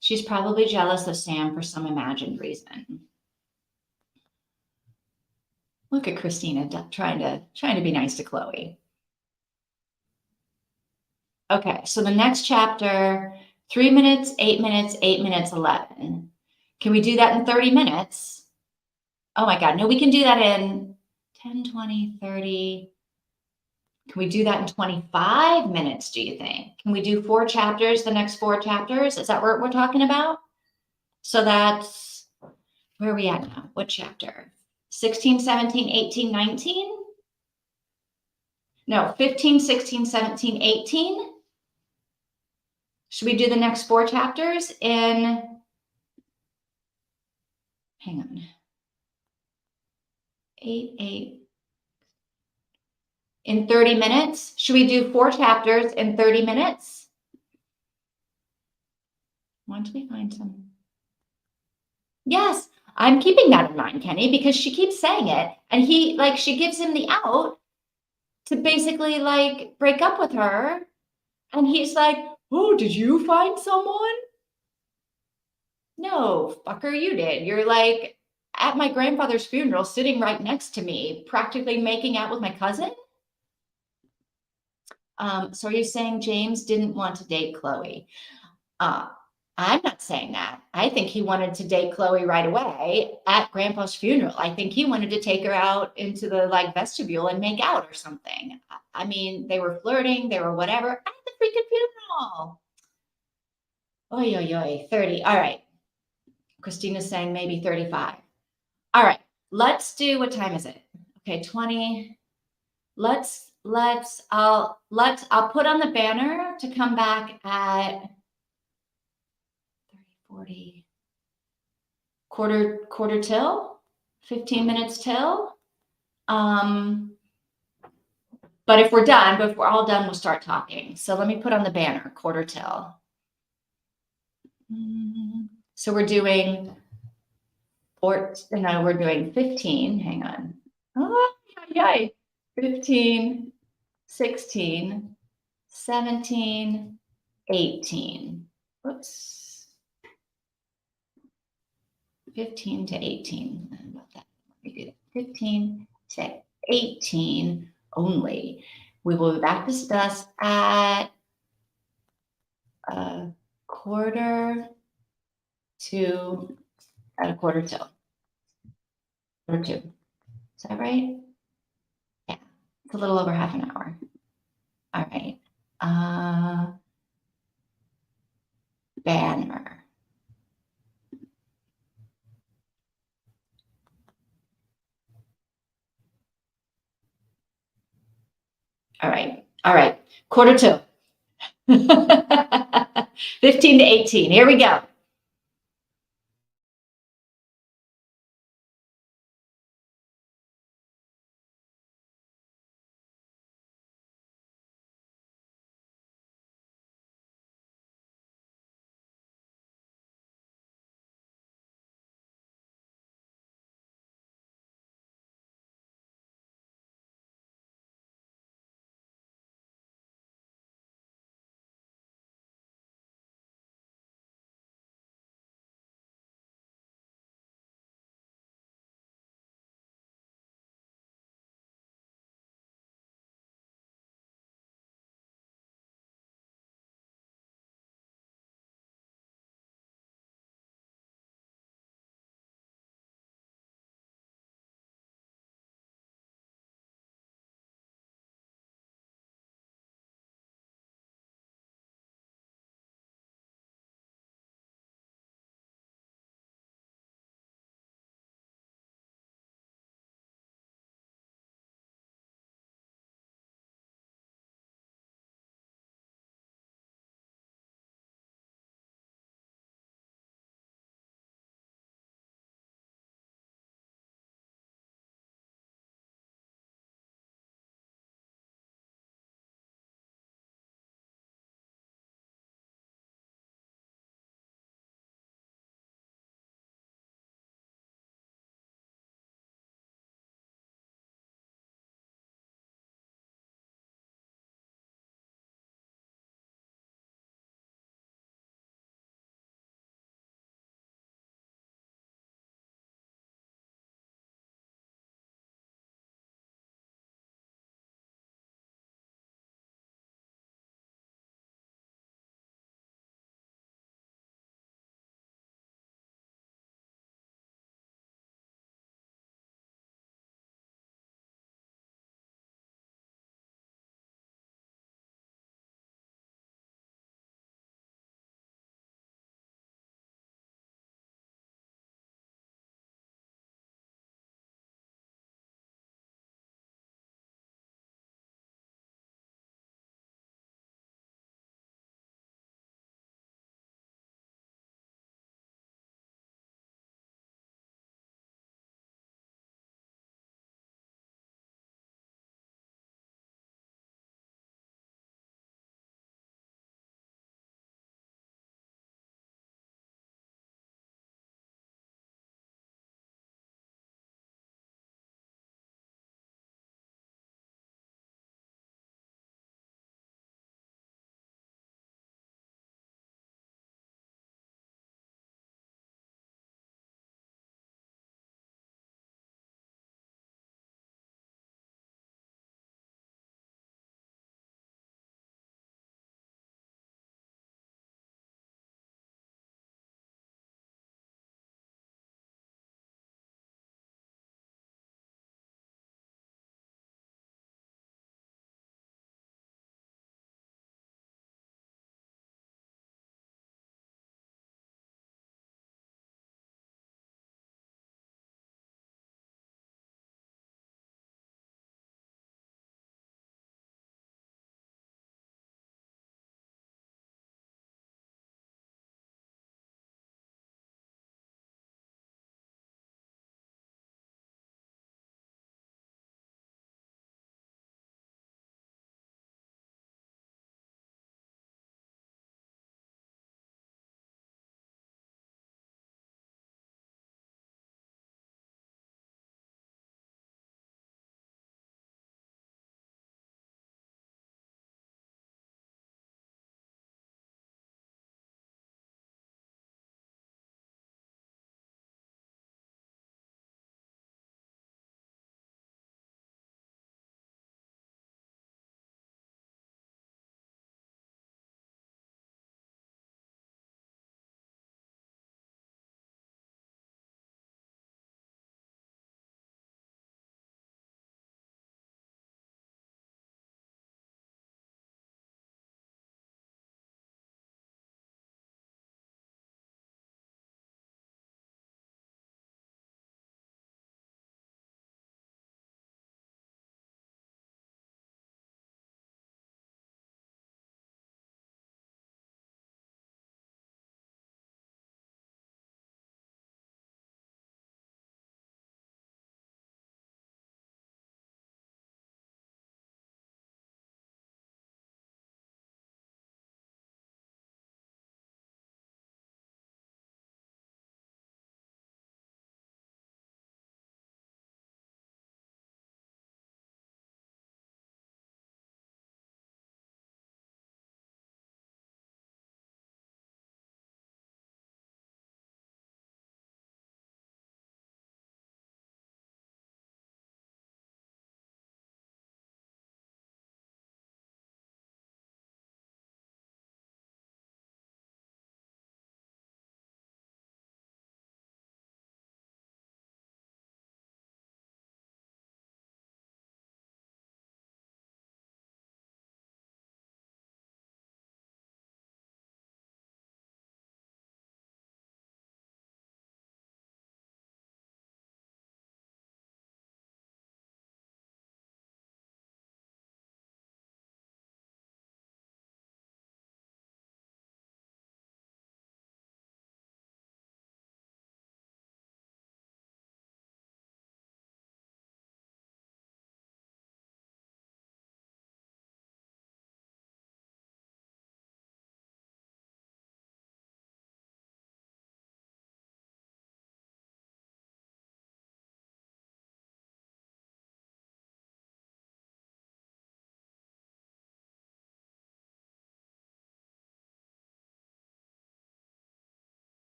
She's probably jealous of Sam for some imagined reason. Look at Christina trying to be nice to Chloe. Okay, so the next chapter, 3 minutes, 8 minutes, 8 minutes, 11. Can we do that in 30 minutes? Oh my God, no, we can do that in 10, 20, 30. Can we do that in 25 minutes, do you think? Can we do 4 chapters, the next 4 chapters? Is that what we're talking about? So that's, where are we at now? What chapter? 16, 17, 18, 19? No, 15, 16, 17, 18. Should we do the next 4 chapters in, hang on, 8, in 30 minutes? Should we do 4 chapters in 30 minutes? Once we find some. Yes, I'm keeping that in mind, Kenny, because she keeps saying it. And she gives him the out. to basically like break up with her. And he's like, oh, did you find someone? No, fucker, you did. You're like at my grandfather's funeral, sitting right next to me, practically making out with my cousin. So are you saying James didn't want to date Chloe? Uh, I'm not saying that. I think he wanted to date Chloe right away at Grandpa's funeral. I think he wanted to take her out into the like vestibule and make out or something. I mean, they were flirting, they were whatever at the freaking funeral. Oi, oi, oi, 30. All right. Christina's saying maybe 35. All right. Let's do, what time is it? Okay, 20. I'll put on the banner to come back at 30, 40, quarter till, 15 minutes till. But if we're done, but if we're all done, we'll start talking. So let me put on the banner, quarter till. So we're doing, we're doing 15, hang on. Oh, yay. 15, 16, 17, 18. Whoops. 15 to 18. How about that? Let me do that. 15 to 18 only. We will be back to discuss at a quarter to, at a quarter till. Or two. Is that right? Yeah. It's a little over half an hour. All right. Banner. All right. All right. Quarter till. 15 to 18. Here we go.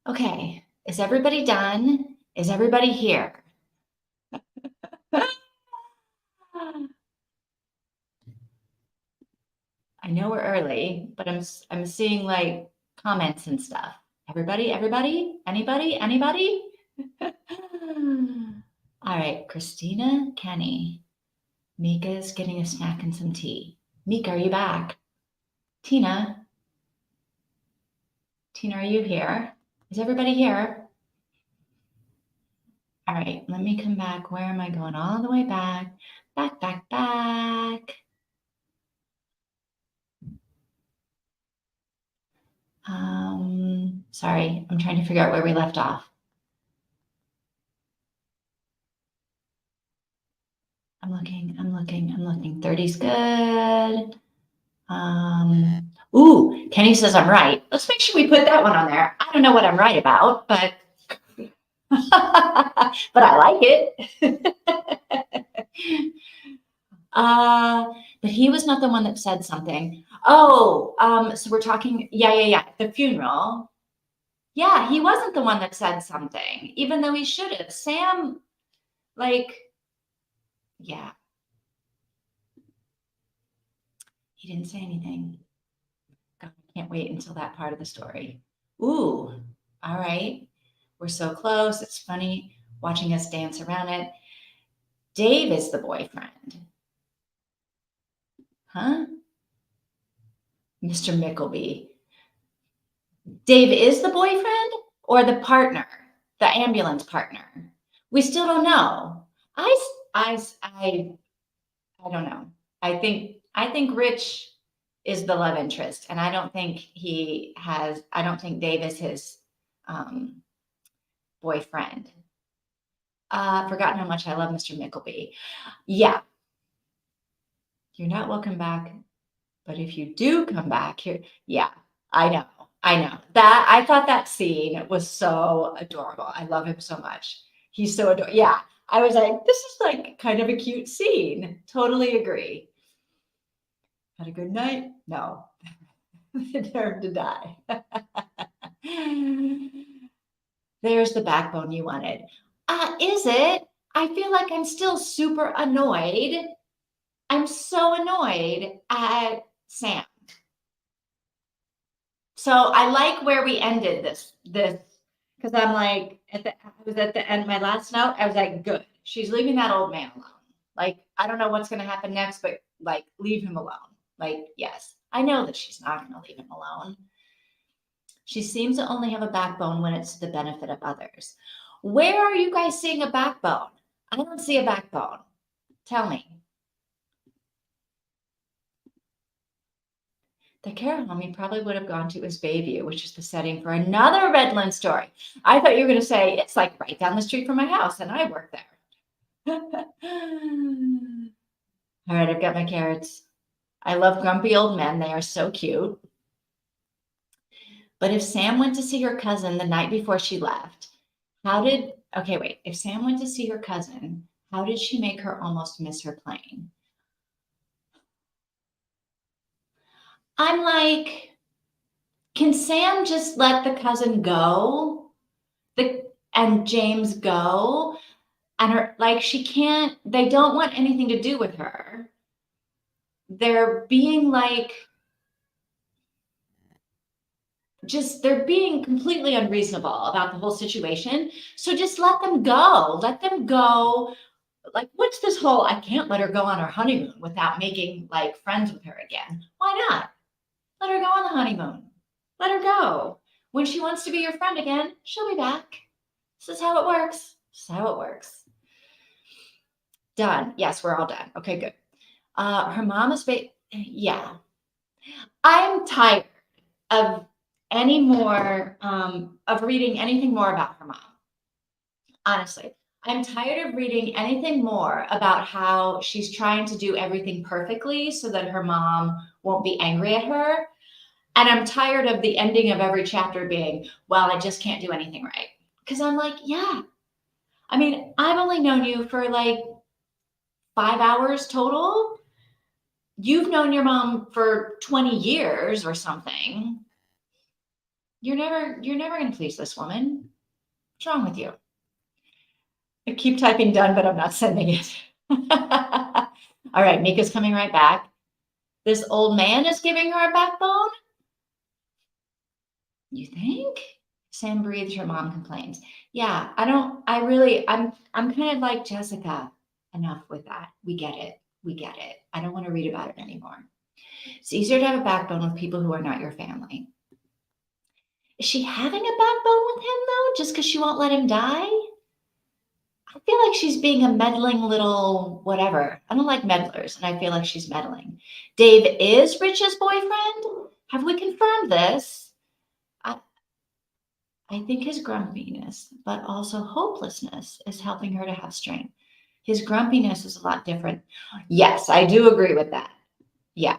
Okay, is everybody done? Is everybody here? I know we're early, but I'm seeing like comments and stuff. Everybody, anybody? All right, Christina, Kenny, Mika's getting a snack and some tea. Mika, are you back? Tina, are you here? Is everybody here? All right, let me come back. Where am I going? All the way back. Back. Sorry, I'm trying to figure out where we left off. I'm looking. 30's good. Ooh, Kenny says I'm right. Let's make sure we put that one on there. I don't know what I'm right about, but but I like it. But he was not the one that said something. Oh, so we're talking, yeah. The funeral. Yeah, he wasn't the one that said something, even though he should have. Sam, like, yeah, he didn't say anything. God, I can't wait until that part of the story. Ooh, all right. We're so close. It's funny watching us dance around it. Dave is the boyfriend. Huh? Mr. Mickleby. Dave is the boyfriend or the partner, the ambulance partner? We still don't know. I don't know. I think Rich is the love interest, and I don't think Dave is his boyfriend. Forgotten how much I love Mr. Mickleby. Yeah. You're not welcome back, but if you do come back here, yeah, I know. That I thought that scene was so adorable. I love him so much. He's so adorable. Yeah. I was like, this is like kind of a cute scene. Totally agree. Had a good night? No. Deserve to die. There's the backbone you wanted. Is it? I feel like I'm still super annoyed. I'm so annoyed at Sam. So I like where we ended this because I'm like I was at the end, my last note, I was like, good. She's leaving that old man alone. Like, I don't know what's gonna happen next, but like leave him alone. Like, yes. I know that she's not gonna leave him alone. She seems to only have a backbone when it's to the benefit of others. Where are you guys seeing a backbone? I don't see a backbone. Tell me. The care home he probably would have gone to is Bayview, which is the setting for another Redland story. I thought you were going to say it's like right down the street from my house, and I work there. All right, I've got my carrots. I love grumpy old men. They are so cute. But if Sam went to see her cousin the night before she left, if Sam went to see her cousin, how did she make her almost miss her plane? I'm like, can Sam just let the cousin go? And James go? And her, like, she can't, they don't want anything to do with her. They're being like, they're being completely unreasonable about the whole situation. So just let them go. Let them go. Like, what's this whole, I can't let her go on her honeymoon without making like friends with her again? Why not? Let her go on the honeymoon. Let her go. When she wants to be your friend again, she'll be back. This is how it works. Done. Yes, we're all done. Okay, good. Her mom is, yeah. I'm tired of any more, of reading anything more about her mom. Honestly, I'm tired of reading anything more about how she's trying to do everything perfectly so that her mom won't be angry at her. And I'm tired of the ending of every chapter being, well, I just can't do anything right. Because I'm like, yeah. I mean, I've only known you for like 5 hours total. You've known your mom for 20 years or something. You're never going to please this woman. What's wrong with you? I keep typing done, but I'm not sending it. All right, Mika's coming right back. This old man is giving her a backbone? You think? Sam breathes, her mom complains. Yeah, I'm kind of like Jessica. Enough with that. We get it. We get it. I don't want to read about it anymore. It's easier to have a backbone with people who are not your family. Is she having a backbone with him though, just because she won't let him die? I feel like she's being a meddling little whatever. I don't like meddlers, and I feel like she's meddling. Dave is Rich's boyfriend? Have we confirmed this? I think his grumpiness, but also hopelessness, is helping her to have strength. His grumpiness is a lot different. Yes, I do agree with that. Yeah.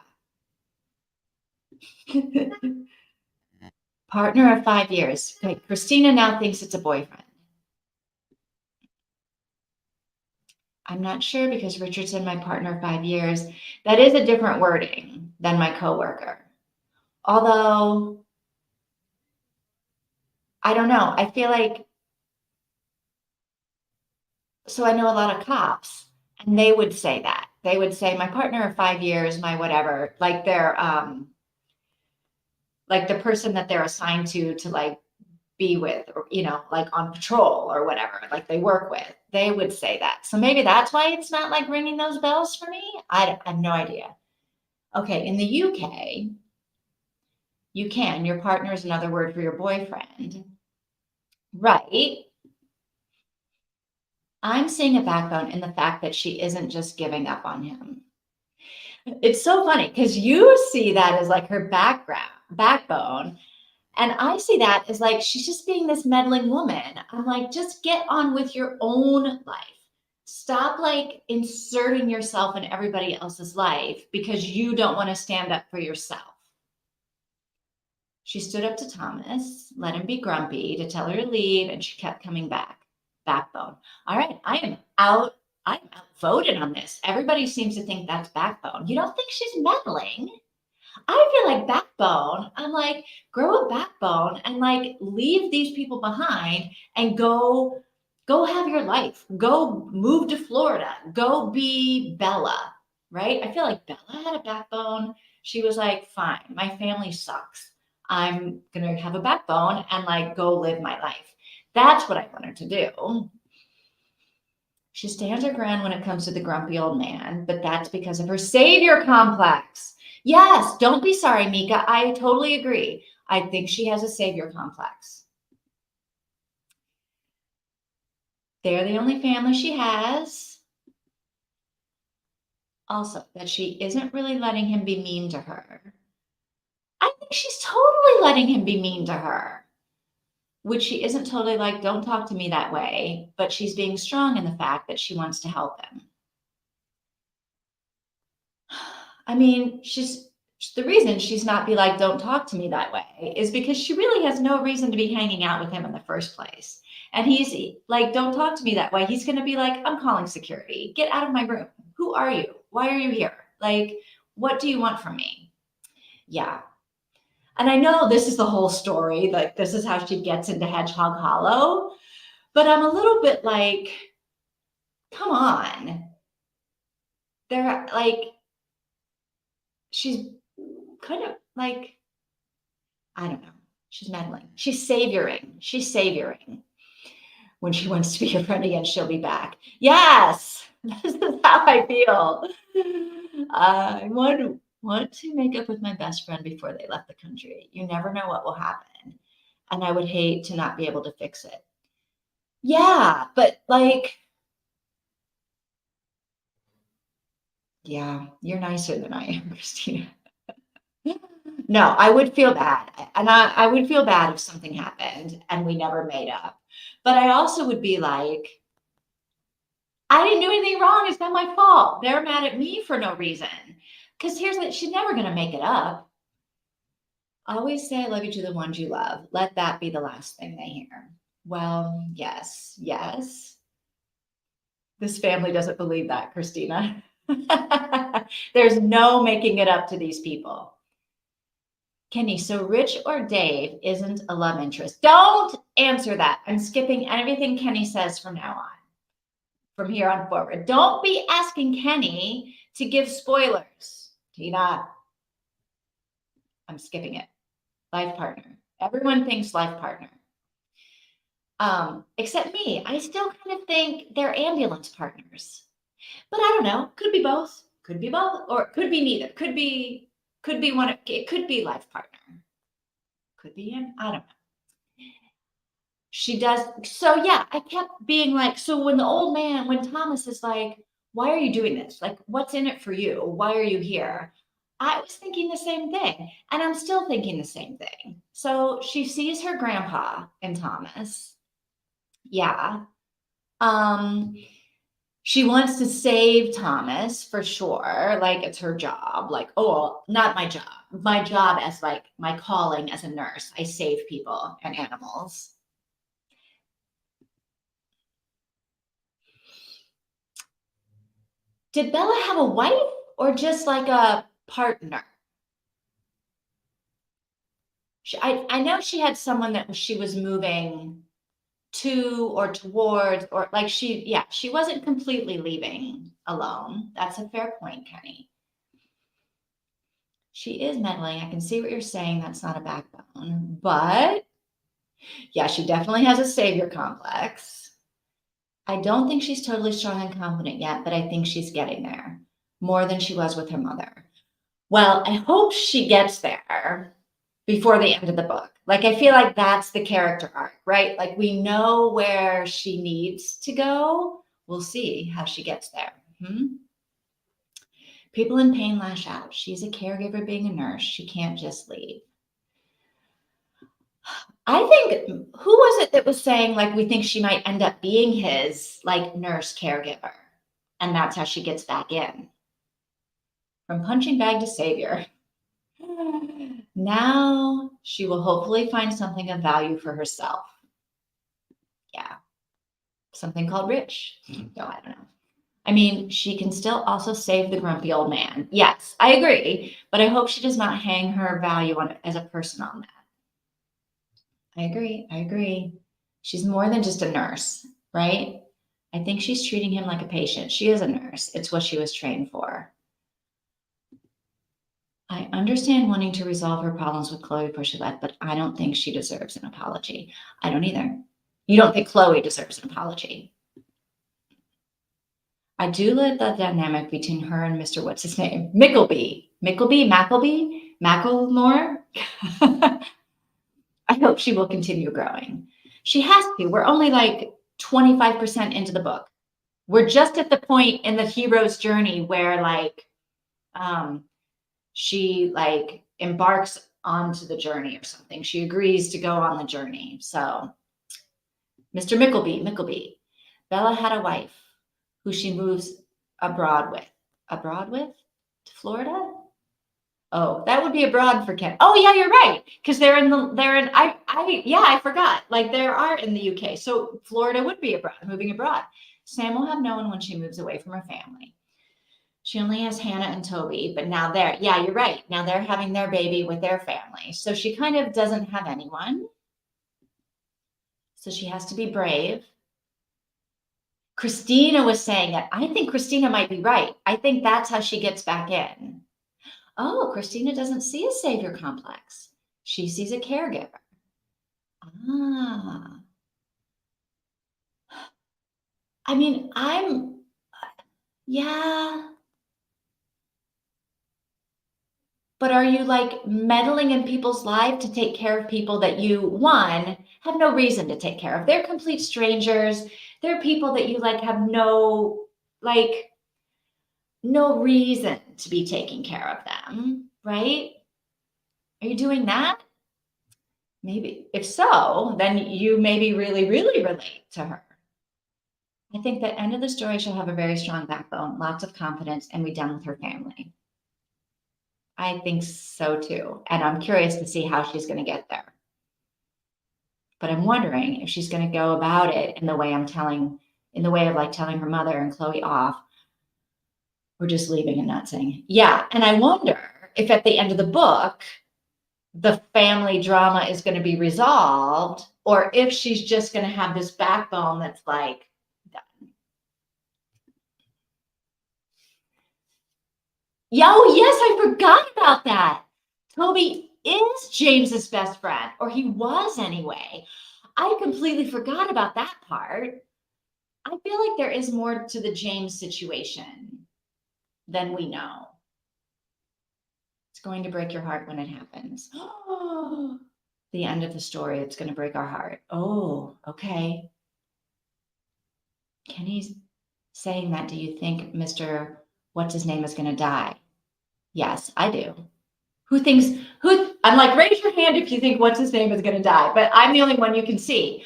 Partner of 5 years. Okay, Christina now thinks it's a boyfriend. I'm not sure because Richardson, my partner of 5 years, that is a different wording than my coworker. Although, I don't know. I feel like, so I know a lot of cops and they would say that. They would say my partner of 5 years, my whatever, like they're, like the person that they're assigned to like be with, or, like on patrol or whatever, like they work with, they would say that. So maybe that's why it's not like ringing those bells for me. I have no idea. Okay, in the UK, your partner is another word for your boyfriend. Right. I'm seeing a backbone in the fact that she isn't just giving up on him. It's so funny because you see that as like her backbone. And I see that as like, she's just being this meddling woman. I'm like, just get on with your own life. Stop like inserting yourself in everybody else's life because you don't want to stand up for yourself. She stood up to Thomas, let him be grumpy, to tell her to leave, and she kept coming back. Backbone. All right, I'm outvoted on this. Everybody seems to think that's backbone. You don't think she's meddling? I feel like backbone. I'm like, grow a backbone and like leave these people behind and go have your life. Go move to Florida. Go be Bella, right? I feel like Bella had a backbone. She was like, fine, my family sucks. I'm gonna have a backbone and like go live my life. That's what I want her to do. She stands her ground when it comes to the grumpy old man, but that's because of her savior complex. Yes, don't be sorry, Mika. I totally agree. I think she has a savior complex. They're the only family she has. Also, that she isn't really letting him be mean to her. I think she's totally letting him be mean to her. Which she isn't totally like, don't talk to me that way, but she's being strong in the fact that she wants to help him. I mean, the reason she's not be like, don't talk to me that way is because she really has no reason to be hanging out with him in the first place. And he's like, don't talk to me that way. He's going to be like, I'm calling security. Get out of my room. Who are you? Why are you here? Like, what do you want from me? Yeah. And I know this is the whole story. Like, this is how she gets into Hedgehog Hollow. But I'm a little bit like, come on. They're like, she's kind of like, I don't know. She's meddling. She's savioring. She's savioring. When she wants to be your friend again, she'll be back. Yes, this is how I feel. I want to make up with my best friend before they left the country. You never know what will happen. And I would hate to not be able to fix it. Yeah, but like, yeah, you're nicer than I am, Christina. No, I would feel bad. And I would feel bad if something happened and we never made up. But I also would be like, I didn't do anything wrong. It's not my fault. They're mad at me for no reason. Because she's never going to make it up. Always say I love you to the ones you love. Let that be the last thing they hear. Well, yes, yes. This family doesn't believe that, Christina. There's no making it up to these people. Kenny, so Rich or Dave isn't a love interest. Don't answer that. I'm skipping everything Kenny says from now on, from here on forward. Don't be asking Kenny to give spoilers. Tina, I'm skipping it. Life partner. Everyone thinks life partner. Except me. I still kind of think they're ambulance partners. But I don't know. Could be both. Could be both. Or could be neither. Could be one. It could be life partner. Could be in. I don't know. She does. So yeah, I kept being like, so when when Thomas is like, why are you doing this? Like, what's in it for you? Why are you here? I was thinking the same thing. And I'm still thinking the same thing. So she sees her grandpa in Thomas. Yeah. Um, she wants to save Thomas for sure. Like it's her job. Like, oh, not my job. My job as like my calling as a nurse. I save people and animals. Did Bella have a wife or just like a partner? I know she had someone that she was moving to or towards, or like she wasn't completely leaving alone. That's a fair point, Kenny. She is meddling. I can see what you're saying. That's not a backbone, but yeah, she definitely has a savior complex. I don't think she's totally strong and confident yet, but I think she's getting there more than she was with her mother. Well, I hope she gets there before the end of the book. Like, I feel like that's the character arc, right? Like, we know where she needs to go. We'll see how she gets there. People in pain lash out. She's a caregiver being a nurse. She can't just leave. I think, who was it that was saying, like, we think she might end up being his, like, nurse caregiver? And that's how she gets back in. From punching bag to savior. Now she will hopefully find something of value for herself. Yeah. Something called Rich. No, I don't know. I mean, she can still also save the grumpy old man. Yes, I agree. But I hope she does not hang her value on it as a person on that. I agree. I agree. She's more than just a nurse, right? I think she's treating him like a patient. She is a nurse. It's what she was trained for. I understand wanting to resolve her problems with Chloe before she left, but I don't think she deserves an apology. I don't either. You don't think Chloe deserves an apology? I do like the dynamic between her and Mr. What's his name? Macklemore. I hope she will continue growing. She has to. We're only like 25% into the book. We're just at the point in the hero's journey where like she like embarks onto the journey or something. She agrees to go on the journey. So Mr. Mickleby. Bella had a wife who she moves abroad with. Abroad with? To Florida? Oh, that would be abroad for Ken. Oh yeah, you're right. Because I forgot. Like they are in the UK. So Florida would be abroad, moving abroad. Sam will have no one when she moves away from her family. She only has Hannah and Toby, but now you're right. Now they're having their baby with their family. So she kind of doesn't have anyone. So she has to be brave. Christina was saying it. I think Christina might be right. I think that's how she gets back in. Oh, Christina doesn't see a savior complex. She sees a caregiver. Ah. I mean, yeah. But are you like meddling in people's lives to take care of people that you, one, have no reason to take care of? They're complete strangers. They're people that you like have no reason to be taking care of them, right? Are you doing that? Maybe. If so, then you maybe really, really relate to her. I think the end of the story she'll have a very strong backbone, lots of confidence, and be done with her family. I think so too. And I'm curious to see how she's going to get there. But I'm wondering if she's going to go about it in the way of like telling her mother and Chloe off, or just leaving and not saying, yeah. And I wonder if at the end of the book, the family drama is going to be resolved, or if she's just going to have this backbone that's like, yo, yes, I forgot about that. Toby is James's best friend, or he was anyway. I completely forgot about that part. I feel like there is more to the James situation than we know. It's going to break your heart when it happens. The end of the story, it's going to break our heart. Oh, okay. Kenny's saying that. Do you think Mr. What's his name is going to die? Yes, I do. Who thinks, I'm like, raise your hand if you think what's his name is going to die, but I'm the only one you can see.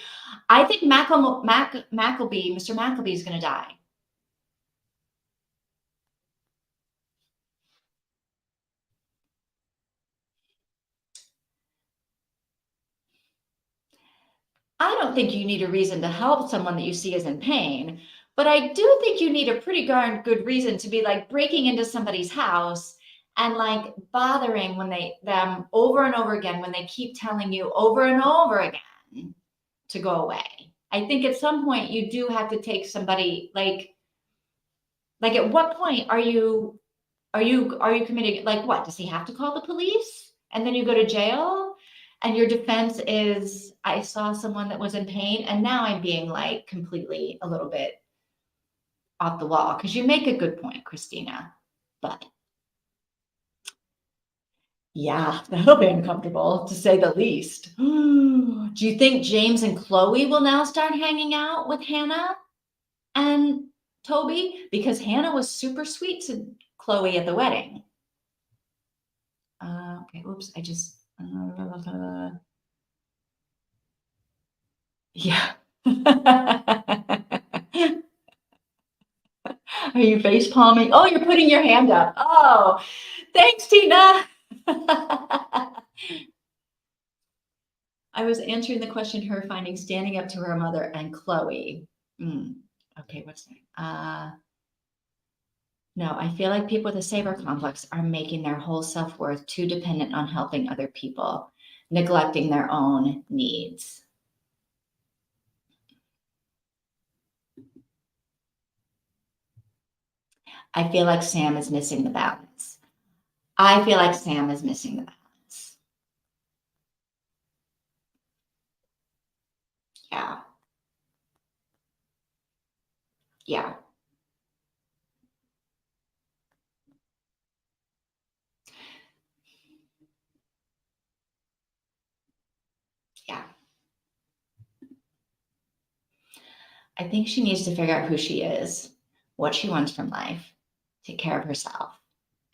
I think Mr. Mackleby is going to die. I don't think you need a reason to help someone that you see is in pain, but I do think you need a pretty darn good reason to be like breaking into somebody's house and like bothering them over and over again when they keep telling you over and over again to go away. I think at some point you do have to take somebody like at what point are you committing, like what, does he have to call the police and then you go to jail and your defense is I saw someone that was in pain, and now I'm being like completely a little bit off the wall, because you make a good point, Christina, but yeah, that'll be uncomfortable to say the least. Do you think James and Chloe will now start hanging out with Hannah and Toby? Because Hannah was super sweet to Chloe at the wedding. Okay, oops, I just yeah. Are you face palming? Oh, you're putting your hand up. Oh, thanks, Tina. I was answering the question, her finding standing up to her mother and Chloe. Okay, what's that? No, I feel like people with a savior complex are making their whole self-worth too dependent on helping other people, neglecting their own needs. I feel like Sam is missing the balance. I feel like Sam is missing the balance. Yeah. Yeah. Yeah. I think she needs to figure out who she is, what she wants from life, take care of herself.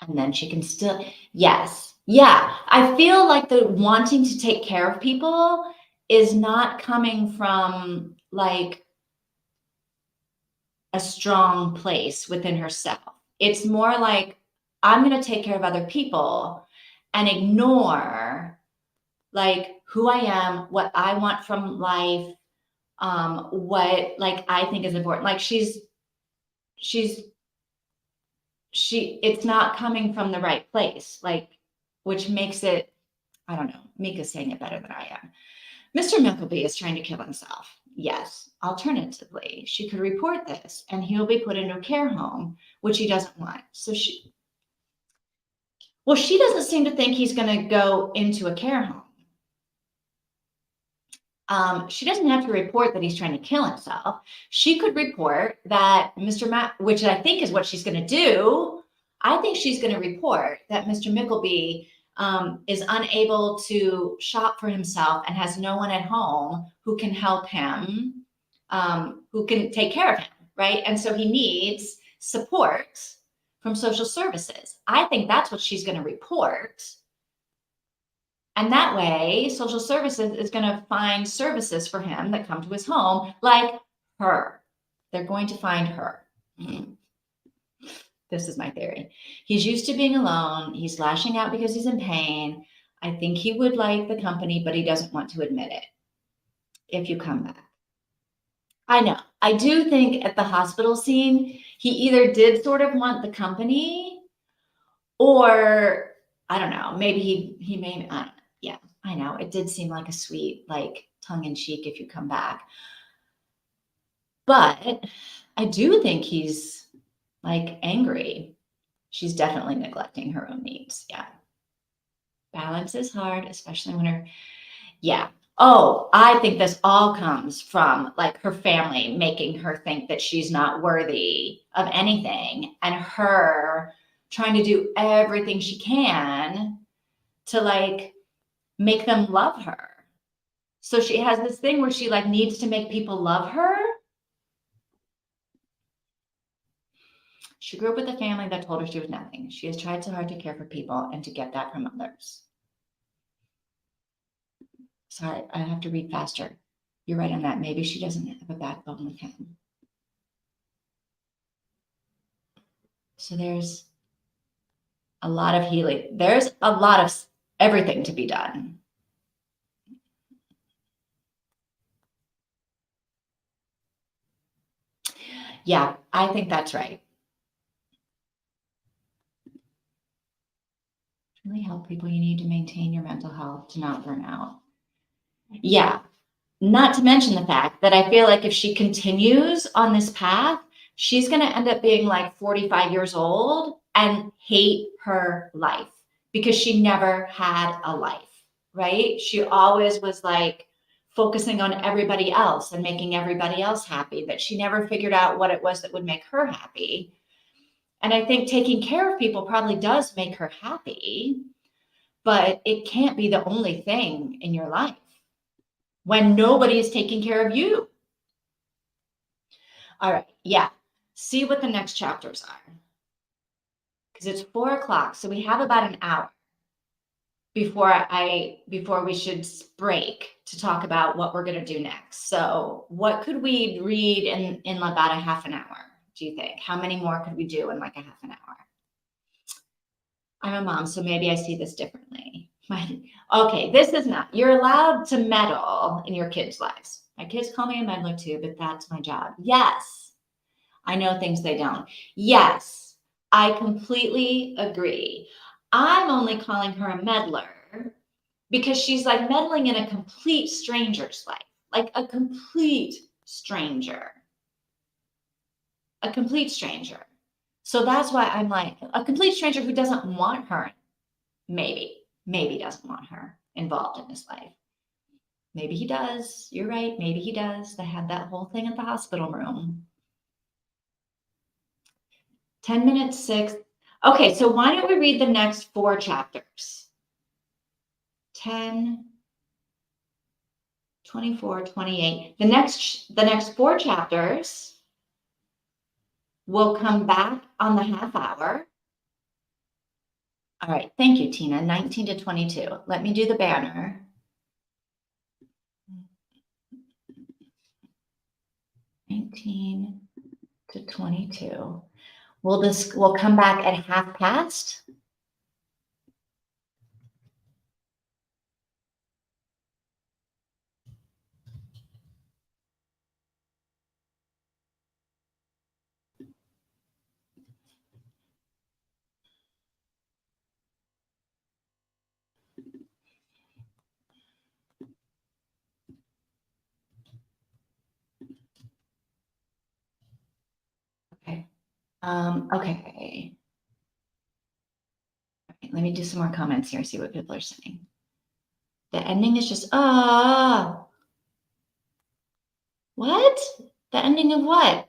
And then she can still, yes. Yeah. I feel like the wanting to take care of people is not coming from like a strong place within herself. It's more like, I'm going to take care of other people and ignore like who I am, what I want from life, what like I think is important. Like it's not coming from the right place, like, which makes it, I don't know, Mika's saying it better than I am. Mr. Mickleby is trying to kill himself. Yes. Alternatively, she could report this and he'll be put into a care home, which he doesn't want. So she doesn't seem to think he's going to go into a care home. She doesn't have to report that he's trying to kill himself. She could report that Mr. which I think is what she's going to do. I think she's going to report that Mr. Mickleby is unable to shop for himself and has no one at home who can help him, who can take care of him, right? And so he needs support from social services. I think that's what she's going to report. And that way, social services is going to find services for him that come to his home, like her. They're going to find her. This is my theory. He's used to being alone. He's lashing out because he's in pain. I think he would like the company, but he doesn't want to admit it. If you come back. I know. I do think at the hospital scene, he either did sort of want the company, or I don't know, maybe he may, I don't know. Yeah, I know. It did seem like a sweet, like tongue in cheek if you come back. But I do think he's like angry. She's definitely neglecting her own needs. Yeah. Balance is hard, especially when yeah. Oh, I think this all comes from like her family making her think that she's not worthy of anything and her trying to do everything she can to like make them love her. So she has this thing where she like needs to make people love her. She grew up with a family that told her she was nothing. She has tried so hard to care for people and to get that from others. Sorry, I have to read faster. You're right on that. Maybe she doesn't have a backbone with him. So there's a lot of healing. There's a lot of everything to be done. Yeah, I think that's right. To really help people, you need to maintain your mental health to not burn out. Yeah, not to mention the fact that I feel like if she continues on this path, she's going to end up being like 45 years old and hate her life because she never had a life, right? She always was like focusing on everybody else and making everybody else happy, but she never figured out what it was that would make her happy. And I think taking care of people probably does make her happy, but it can't be the only thing in your life when nobody is taking care of you. All right. Yeah. See what the next chapters are. Because it's 4 o'clock. So we have about an hour before we should break to talk about what we're going to do next. So what could we read in about a half an hour, do you think? How many more could we do in like a half an hour? I'm a mom, so maybe I see this differently. Okay, this is not, you're allowed to meddle in your kids' lives. My kids call me a meddler too, but that's my job. Yes. I know things they don't. Yes, I completely agree. I'm only calling her a meddler because she's like meddling in a complete stranger's life, like a complete stranger, a complete stranger. So that's why I'm like a complete stranger who doesn't want her, maybe doesn't want her involved in his life. Maybe he does. You're right. Maybe he does. They had that whole thing at the hospital room. 10 minutes, 6. Okay, so why don't we read the next 4 chapters? 10, 24, 28. The next 4 chapters will come back on the half hour. All right, thank you, Tina. 19 to 22. Let me do the banner. 19 to 22. We'll come back at 1/2 past. Okay. Okay. Let me do some more comments here, see what people are saying. The ending is just, what? The ending of what?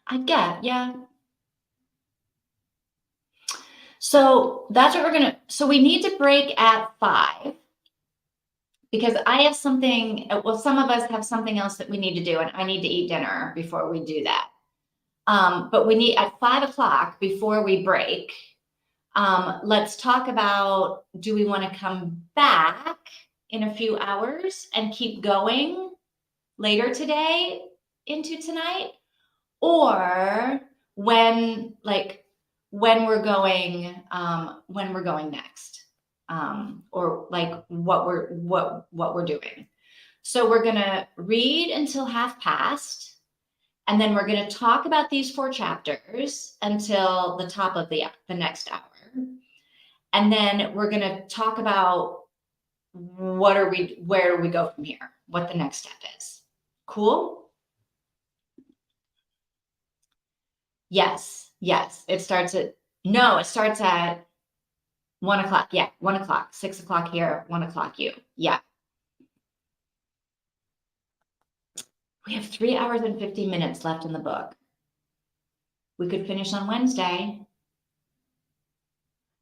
I get, yeah. So that's what so we need to break at 5 because I have something, well, some of us have something else that we need to do, and I need to eat dinner before we do that. But we need at 5 o'clock before we break. Let's talk about, do we want to come back in a few hours and keep going later today into tonight? Or when we're going next? or like what we're doing. So we're gonna read until half past, and then we're gonna talk about these 4 chapters until the top of the next hour. And then we're gonna talk about where do we go from here? What the next step is. Cool? Yes, yes. It starts at 1 o'clock. Yeah, 1 o'clock, 6 o'clock here, 1 o'clock you. Yeah. We have 3 hours and 50 minutes left in the book. We could finish on Wednesday.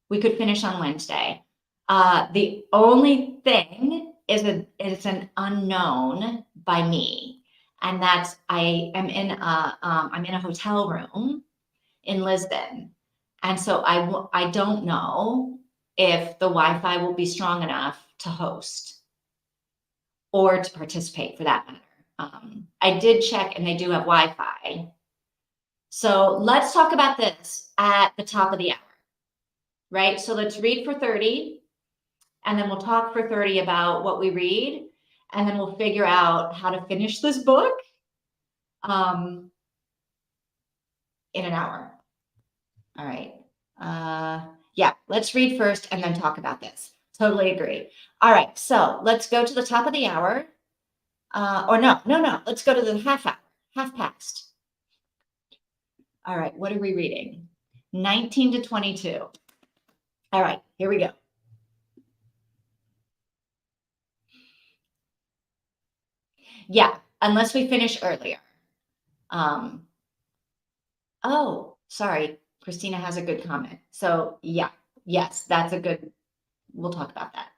We could finish on Wednesday. The only thing is it's an unknown by me, and that's I'm in a hotel room in Lisbon, and so I don't know if the Wi-Fi will be strong enough to host or to participate for that matter. I did check, and they do have Wi-Fi. So let's talk about this at the top of the hour, right? So let's read for 30, and then we'll talk for 30 about what we read, and then we'll figure out how to finish this book in an hour. All right. Yeah, let's read first and then talk about this. Totally agree. All right, so let's go to the top of the hour. Or no. Let's go to the half hour, half past. All right, what are we reading? 19 to 22. All right, here we go. Yeah, unless we finish earlier. Oh, sorry. Christina has a good comment. So yeah, yes, we'll talk about that.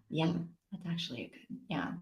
Yeah, that's actually a good, yeah.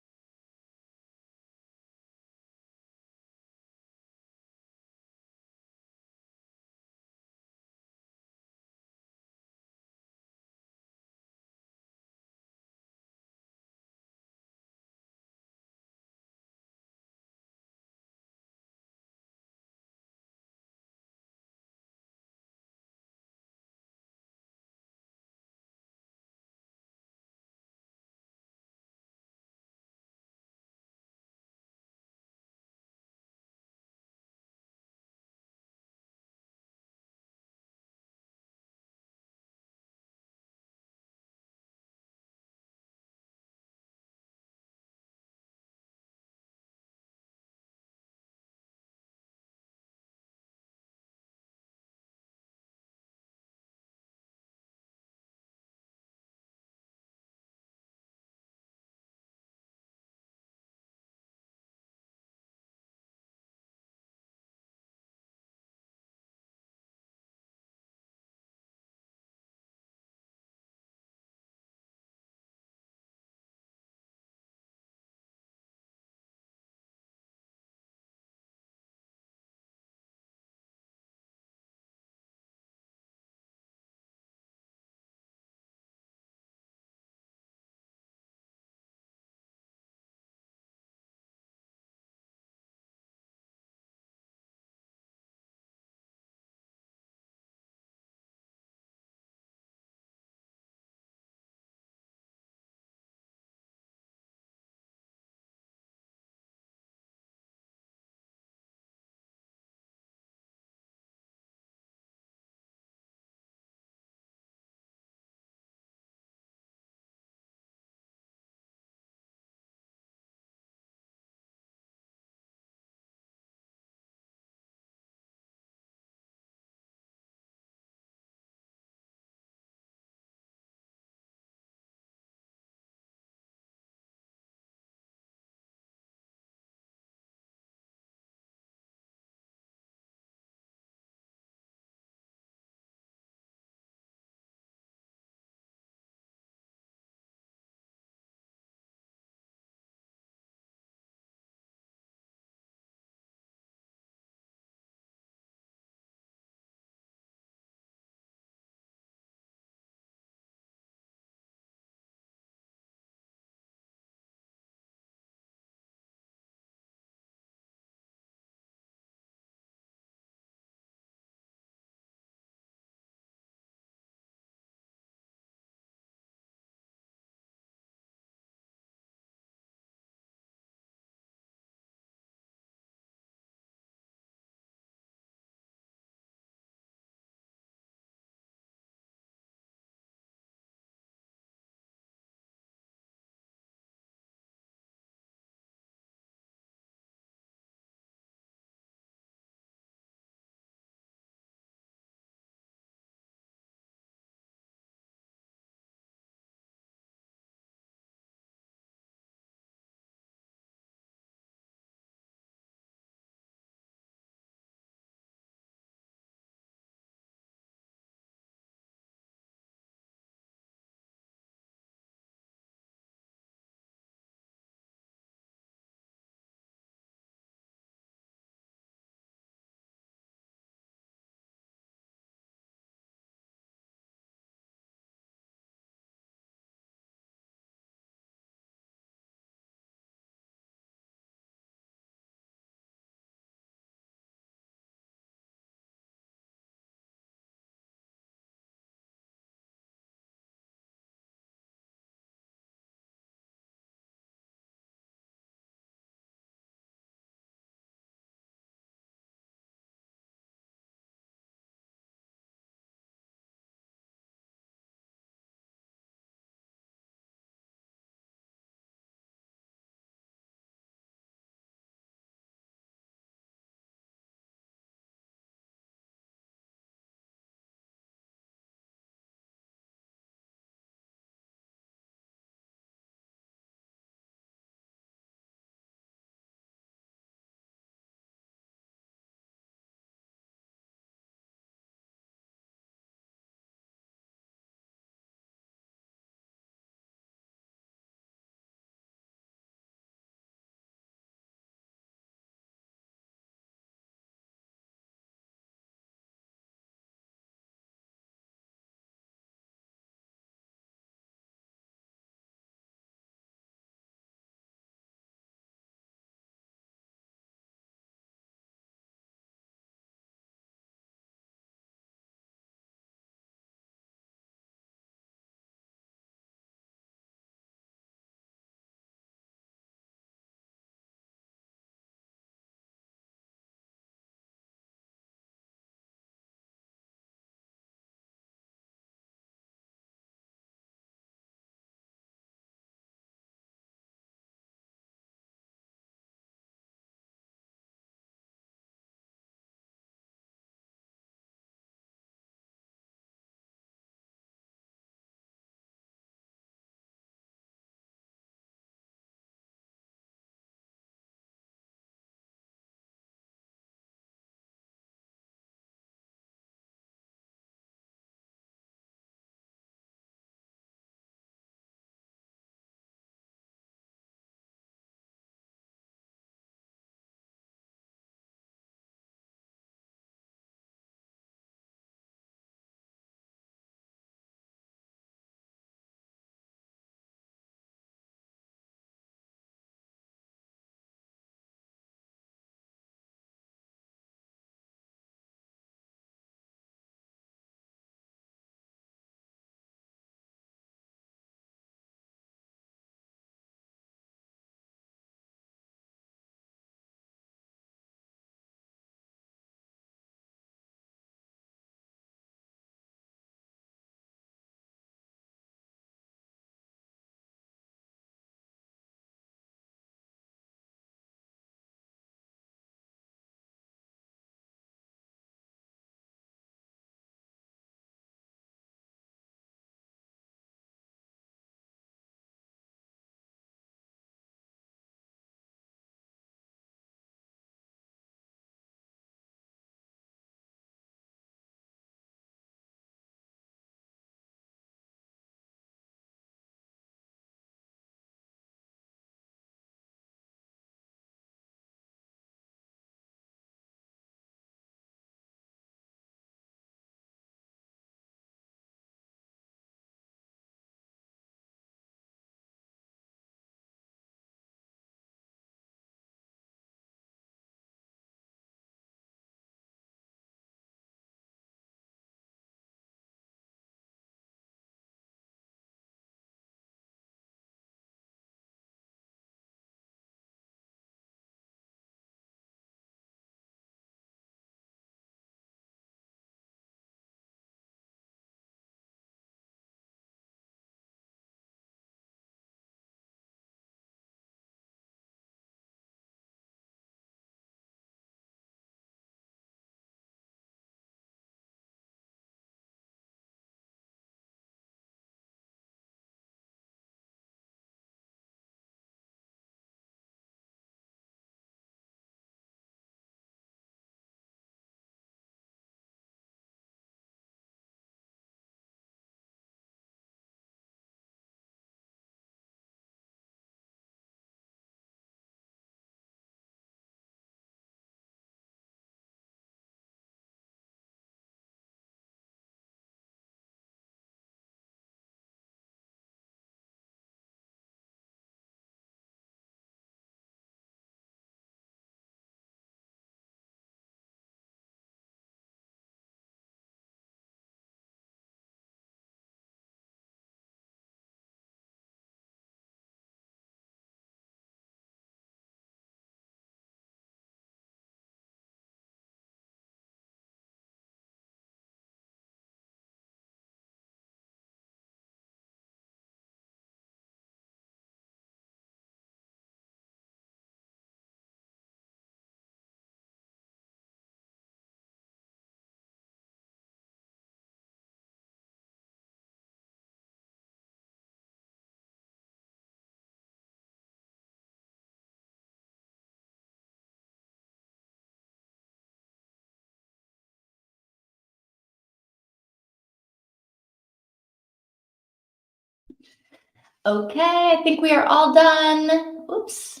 Okay, I think we are all done. Oops.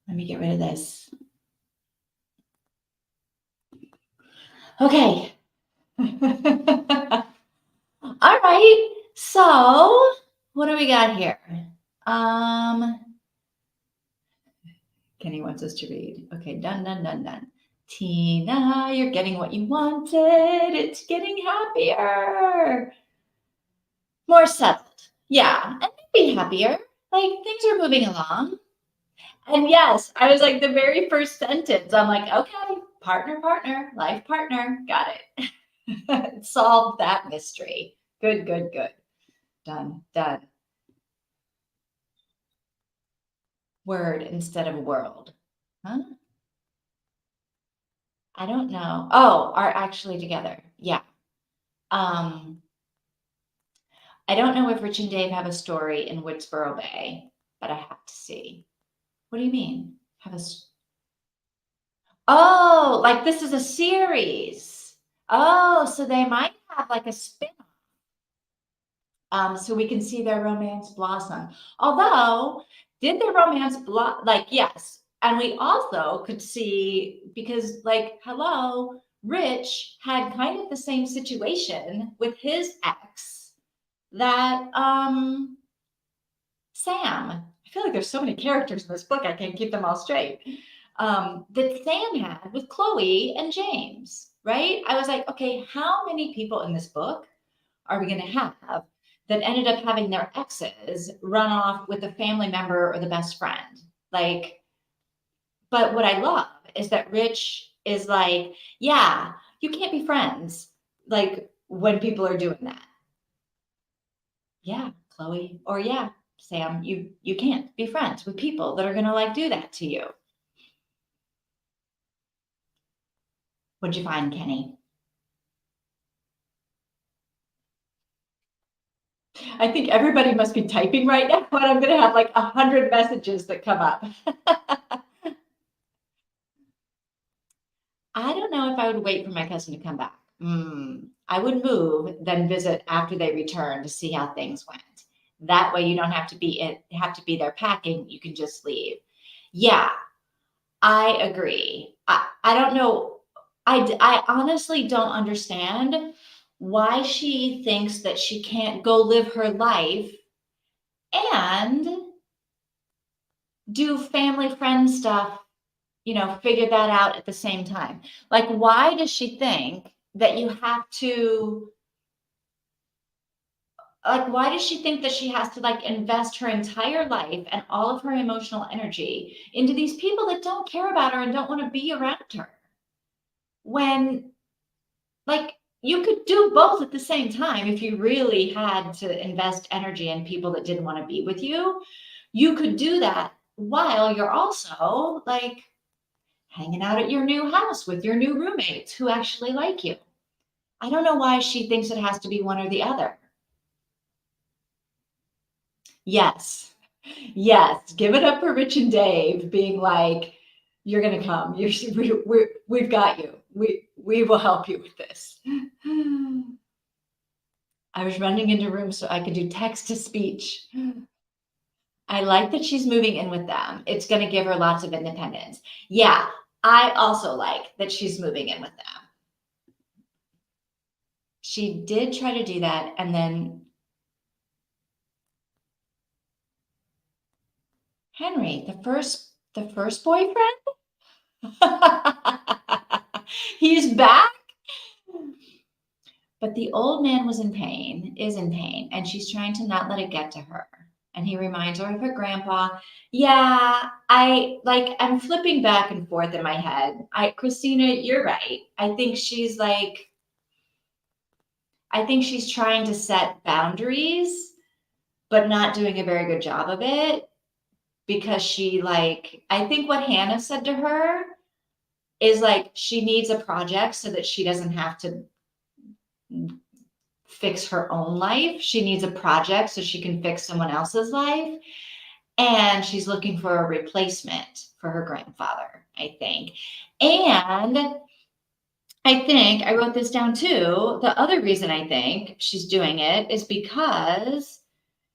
Let me get rid of this. Okay. All right. So, what do we got here? Kenny wants us to read. Okay, done, done, done, done. Tina, you're getting what you wanted. It's getting happier. More settled. Yeah, and maybe happier. Like things are moving along. And yes, I was like the very first sentence. I'm like, okay, partner, partner, life partner. Got it. Solved that mystery. Good, good, good. Done, done. Word instead of world. Huh? I don't know. Oh, are actually together. Yeah. Um, I don't know if Rich and Dave have a story in Woodsboro Bay, but I have to see. What do you mean? Have a Oh, like this is a series. Oh, so they might have like a spin so we can see their romance blossom. Although, did their romance like yes, and we also could see because like hello, Rich had kind of the same situation with his ex that Sam. I feel like there's so many characters in this book, I can't keep them all straight. That Sam had with Chloe and James, right? I was like, okay, how many people in this book are we going to have that ended up having their exes run off with a family member or the best friend? Like, but what I love is that Rich is like, yeah, you can't be friends. Like when people are doing that. Yeah, Chloe, or yeah, Sam, you can't be friends with people that are gonna like do that to you. What'd you find, Kenny? I think everybody must be typing right now, but I'm gonna have like 100 messages that come up. I don't know if I would wait for my cousin to come back. I would move, then visit after they return to see how things went. That way you don't have to be there packing. You can just leave. Yeah, I agree. I don't know. I honestly don't understand why she thinks that she can't go live her life and do family friend stuff, figure that out at the same time. Like, why does she think that you have to, like, why does she think that she has to, like, invest her entire life and all of her emotional energy into these people that don't care about her and don't want to be around her? When like you could do both at the same time if you really had to invest energy in people that didn't want to be with you. You could do that while you're also like hanging out at your new house with your new roommates who actually like you. I don't know why she thinks it has to be one or the other. Yes. Yes. Give it up for Rich and Dave being like, you're going to come. We've got you. We will help you with this. I was running into rooms so I could do text to speech. I like that she's moving in with them. It's going to give her lots of independence. Yeah, I also like that she's moving in with them. She did try to do that, and then Henry, the first boyfriend, he's back. But the old man is in pain, and she's trying to not let it get to her. And he reminds her of her grandpa. Yeah, I'm flipping back and forth in my head. Christina, you're right. I think she's trying to set boundaries, but not doing a very good job of it because I think what Hannah said to her is like she needs a project so that she doesn't have to fix her own life. She needs a project so she can fix someone else's life. And she's looking for a replacement for her grandfather, I think. And I think I wrote this down too. The other reason I think she's doing it is because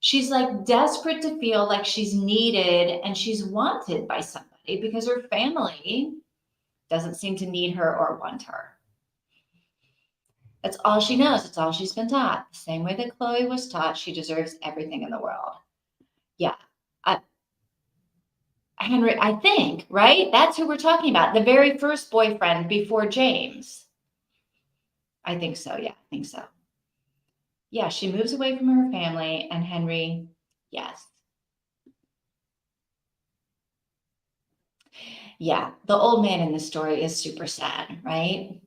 She's like desperate to feel like she's needed and she's wanted by somebody because her family doesn't seem to need her or want her. That's all she knows. It's all she's been taught. The same way that Chloe was taught, she deserves everything in the world. Yeah. I, Henry, I think, right? That's who we're talking about. The very first boyfriend before James. I think so. Yeah, I think so. Yeah, she moves away from her family, and Henry, yes. Yeah, the old man in the story is super sad, right?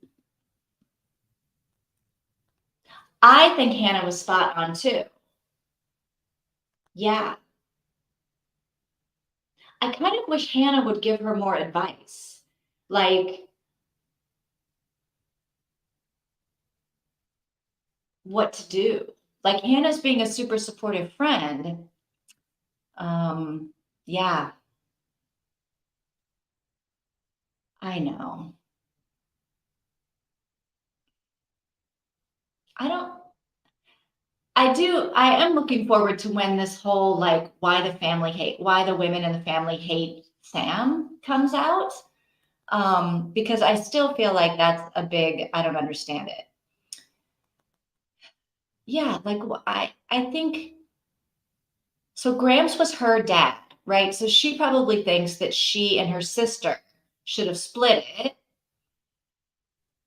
I think Hannah was spot on too. Yeah. I kind of wish Hannah would give her more advice. Like what to do. Like Hannah's being a super supportive friend. Yeah, I know. I don't I am looking forward to when this whole like why the women in the family hate Sam comes out. Because I still feel like that's a big, I don't understand it. Yeah, like I think so. Gramps was her dad, right? So she probably thinks that she and her sister should have split it,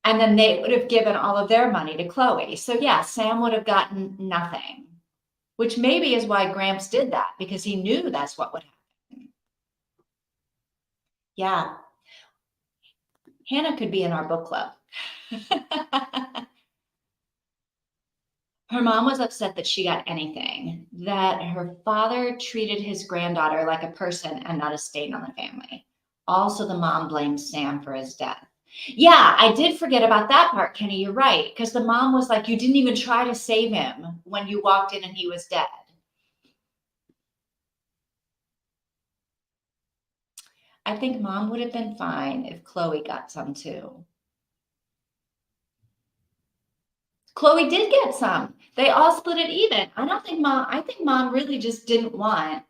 and then they would have given all of their money to Chloe. So yeah, Sam would have gotten nothing, which maybe is why Gramps did that because he knew that's what would happen. Yeah, Hannah could be in our book club. Her mom was upset that she got anything, that her father treated his granddaughter like a person and not a stain on the family. Also, the mom blames Sam for his death. Yeah, I did forget about that part, Kenny. You're right. Because the mom was like, you didn't even try to save him when you walked in and he was dead. I think mom would have been fine if Chloe got some too. Chloe did get some. They all split it even. I think mom really just didn't want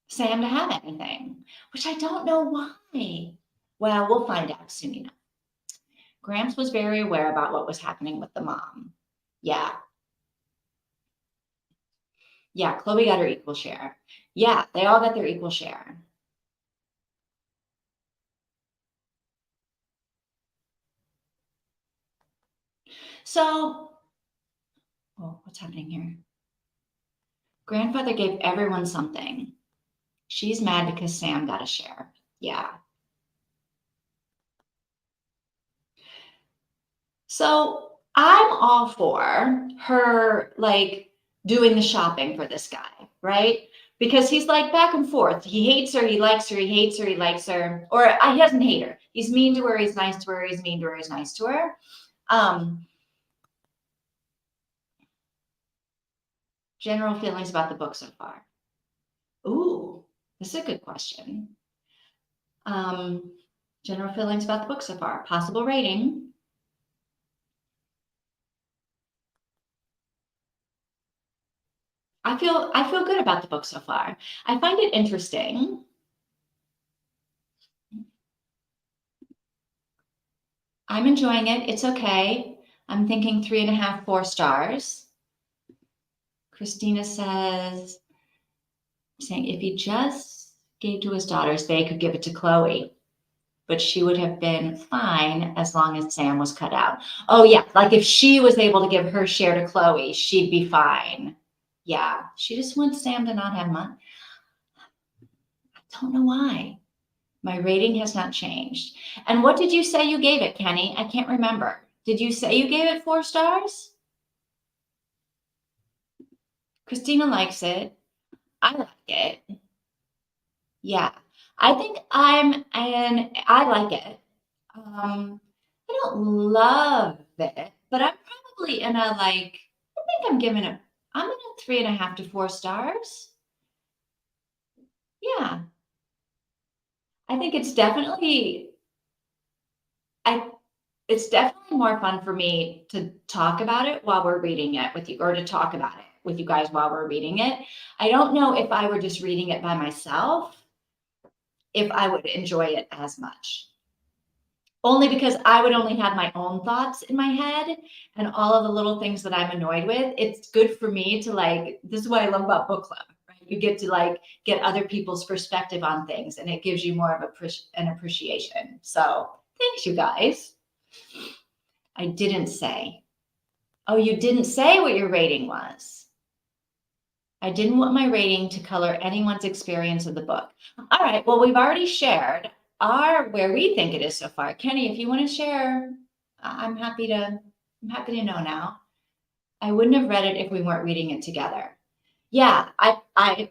Sam to have anything, which I don't know why. Well, we'll find out soon enough. Gramps was very aware about what was happening with the mom. Yeah. Yeah. Chloe got her equal share. Yeah. They all got their equal share. So, oh, what's happening here? Grandfather gave everyone something. She's mad because Sam got a share. Yeah. So I'm all for her like doing the shopping for this guy, right? Because he's like back and forth. He hates her, he likes her, he hates her, he likes her, or he doesn't hate her. He's mean to her, he's nice to her, he's mean to her, he's nice to her. Um, General feelings about the book so far. Ooh, this is a good question. Um, General feelings about the book so far. Possible rating. I feel good about the book so far. I find it interesting. I'm enjoying it. It's okay. I'm thinking 3.5, 4 stars. Christina says, saying if he just gave to his daughters, they could give it to Chloe, but she would have been fine as long as Sam was cut out. Oh, yeah. Like if she was able to give her share to Chloe, she'd be fine. Yeah. She just wants Sam to not have money. I don't know why. My rating has not changed. And what did you say you gave it, Kenny? I can't remember. Did you say you gave it 4 stars? Christina likes it. I like it. Yeah. And I like it. I don't love it, but I'm probably in a like, I think I'm in a 3.5 to 4 stars. Yeah. I think I, it's definitely more fun for me to talk about it while we're reading it with you or to talk about it. with you guys while we're reading it. I don't know if I were just reading it by myself, if I would enjoy it as much. Only because I would only have my own thoughts in my head and all of the little things that I'm annoyed with. It's good for me to like, this is what I love about book club, right? You get to like get other people's perspective on things, and it gives you more of an appreciation. So thanks, you guys. I didn't say. Oh, you didn't say what your rating was. I didn't want my rating to color anyone's experience of the book. All right, well, we've already shared where we think it is so far. Kenny, if you want to share, I'm happy to know now. I wouldn't have read it if we weren't reading it together. Yeah, I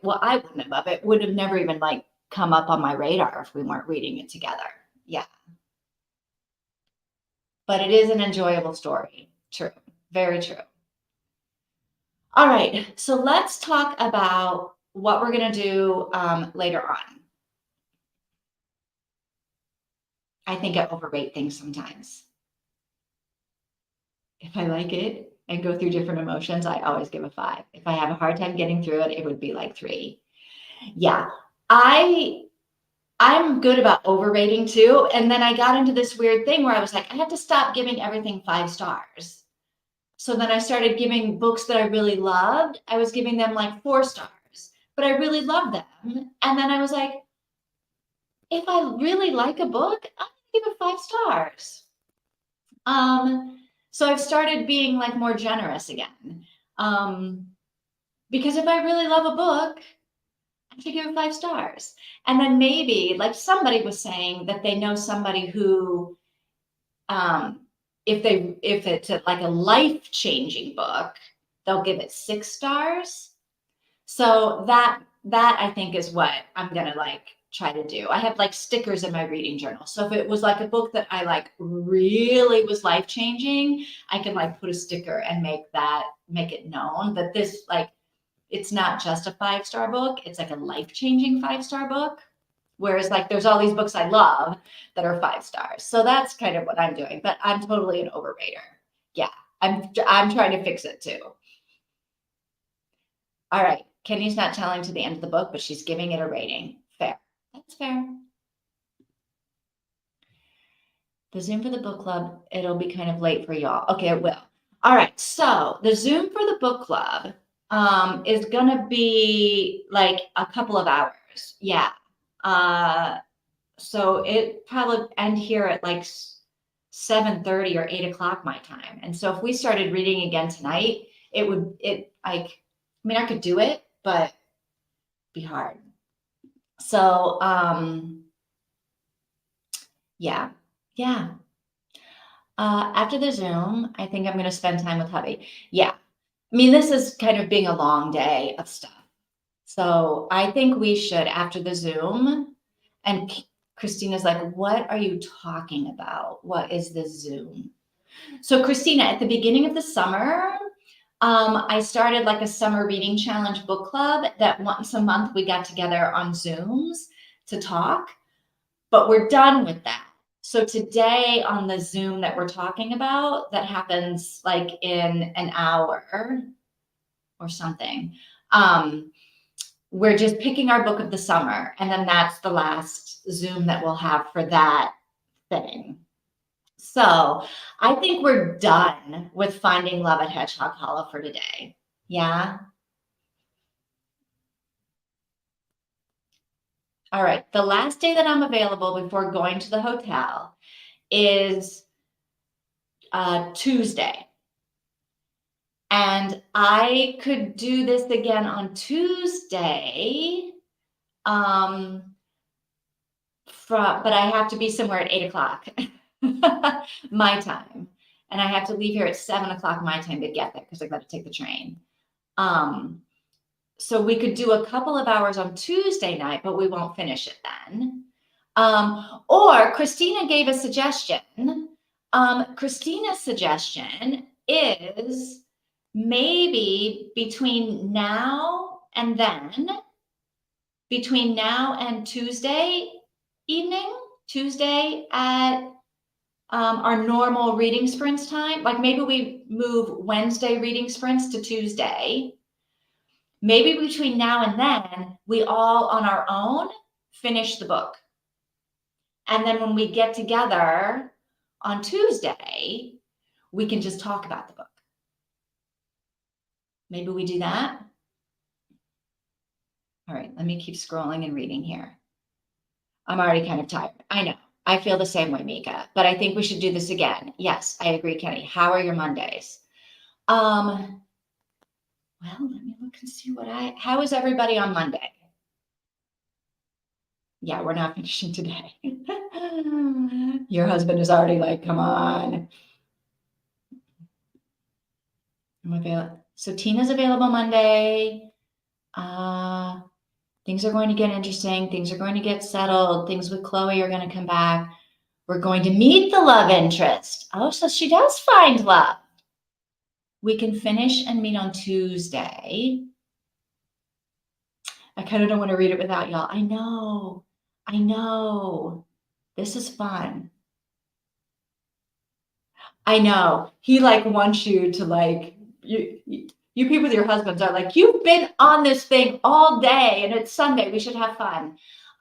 wouldn't have. It would have never even like come up on my radar if we weren't reading it together. Yeah. But it is an enjoyable story. True. Very true. All right, so let's talk about what we're going to do later on. I think I overrate things sometimes. If I like it and go through different emotions, I always give a 5. If I have a hard time getting through it, it would be like 3. Yeah, I'm good about overrating too. And then I got into this weird thing where I was like, I have to stop giving everything 5 stars. So then I started giving books that I really loved. I was giving them like 4 stars, but I really loved them. And then I was like, if I really like a book, I'm gonna give it 5 stars. So I've started being like more generous again. Because if I really love a book, I should give it 5 stars. And then maybe like somebody was saying that they know somebody who, if it's like a life-changing book, they'll give it 6 stars. So that I think is what I'm gonna like try to do. I have like stickers in my reading journal. So if it was like a book that I like really was life-changing, I can like put a sticker and make it known that this like, it's not just a 5-star book, it's like a life-changing 5-star book. Whereas like there's all these books I love that are 5 stars. So that's kind of what I'm doing, but I'm totally an overrater. Yeah, I'm trying to fix it too. All right, Kenny's not telling to the end of the book, but she's giving it a rating. Fair. That's fair. The Zoom for the book club, it'll be kind of late for y'all. Okay, it will. All right, so the Zoom for the book club is gonna be like a couple of hours. Yeah. So it probably end here at like 7:30 or 8 o'clock my time. And so if we started reading again tonight, I could do it, but it'd be hard. So, yeah. After the Zoom, I think I'm going to spend time with hubby. Yeah. I mean, this is kind of being a long day of stuff. So I think we should, after the Zoom, and Christina's like, what are you talking about? What is the Zoom? So Christina, at the beginning of the summer, I started like a summer reading challenge book club that once a month we got together on Zooms to talk, but we're done with that. So today on the Zoom that we're talking about, that happens like in an hour or something. We're just picking our book of the summer, and then that's the last Zoom that we'll have for that thing. So I think we're done with Finding Love at Hedgehog Hollow for today. Yeah. All right. The last day that I'm available before going to the hotel is Tuesday. And I could do this again on Tuesday. But I have to be somewhere at 8 o'clock my time. And I have to leave here at 7 o'clock my time to get there because I got to take the train. So we could do a couple of hours on Tuesday night, but we won't finish it then. Or Christina gave a suggestion. Christina's suggestion is maybe between now and Tuesday evening, Tuesday at our normal reading sprints time, like maybe we move Wednesday reading sprints to Tuesday, maybe between now and then, we all on our own finish the book. And then when we get together on Tuesday, we can just talk about the book. Maybe we do that. All right, let me keep scrolling and reading here. I'm already kind of tired. I know. I feel the same way, Mika, but I think we should do this again. Yes, I agree, Kenny. How are your Mondays? Well, let me look and see how is everybody on Monday? Yeah, we're not finishing today. Your husband is already like, come on. I'm available. So Tina's available Monday. Things are going to get interesting. Things are going to get settled. Things with Chloe are going to come back. We're going to meet the love interest. Oh, so she does find love. We can finish and meet on Tuesday. I kind of don't want to read it without y'all. I know. This is fun. I know. He like wants you to like, you people with your husbands are like, you've been on this thing all day and it's Sunday. We should have fun.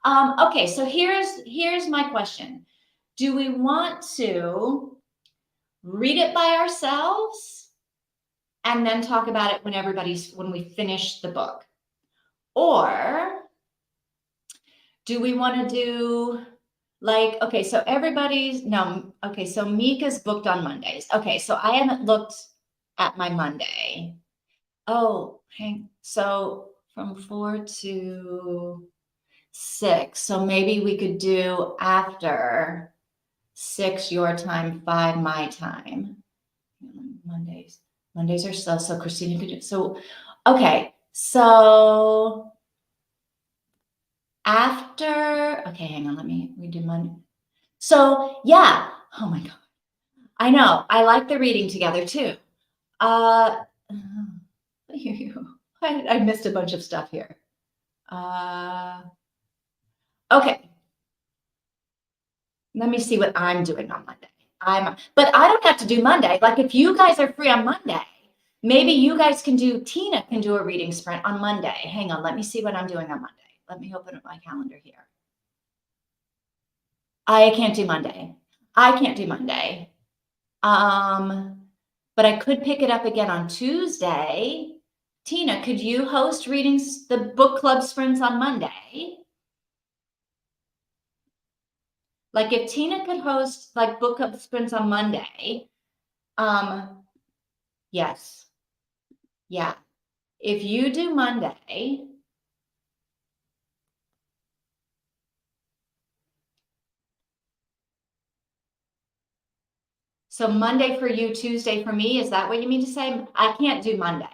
Okay, so here's my question. Do we want to read it by ourselves and then talk about it when we finish the book? Or do we want to do like, okay, so so Mika's booked on Mondays. Okay, so I haven't looked at my Monday. Oh, so from 4 to 6. So maybe we could do after 6 your time, 5 my time. Mondays are so Christina could do. So, okay. So okay, hang on. We do Monday. So yeah. Oh my God. I know. I like the reading together too. I missed a bunch of stuff here. Okay. Let me see what I'm doing on Monday. But I don't have to do Monday. Like if you guys are free on Monday, maybe you guys Tina can do a reading sprint on Monday. Hang on, let me see what I'm doing on Monday. Let me open up my calendar here. I can't do Monday. But I could pick it up again on Tuesday. Tina, could you host readings, the book club sprints on Monday? Like if Tina could host like book club sprints on Monday, yes. Yeah. If you do Monday, so Monday for you, Tuesday for me, is that what you mean to say? I can't do Monday.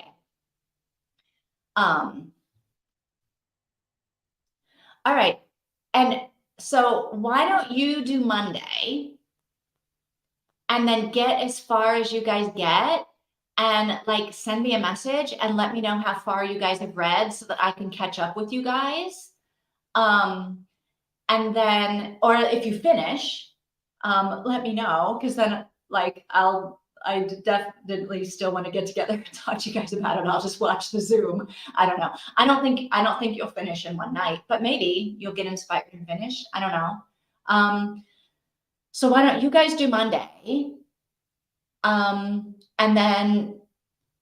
All right. And so why don't you do Monday and then get as far as you guys get and like send me a message and let me know how far you guys have read so that I can catch up with you guys. And then, or if you finish, let me know, because then like I definitely still want to get together and talk to you guys about it. I'll just watch the Zoom. I don't know. I don't think you'll finish in one night, but maybe you'll get inspired and finish. I don't know. So why don't you guys do Monday? And then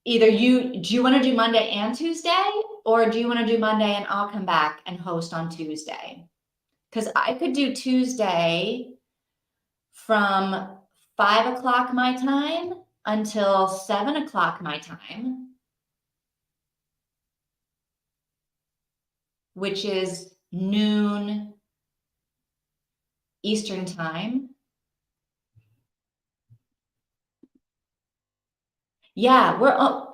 either do you want to do Monday and Tuesday, or do you want to do Monday and I'll come back and host on Tuesday? Because I could do Tuesday from 5 o'clock my time until 7 o'clock my time, which is noon Eastern time. Yeah,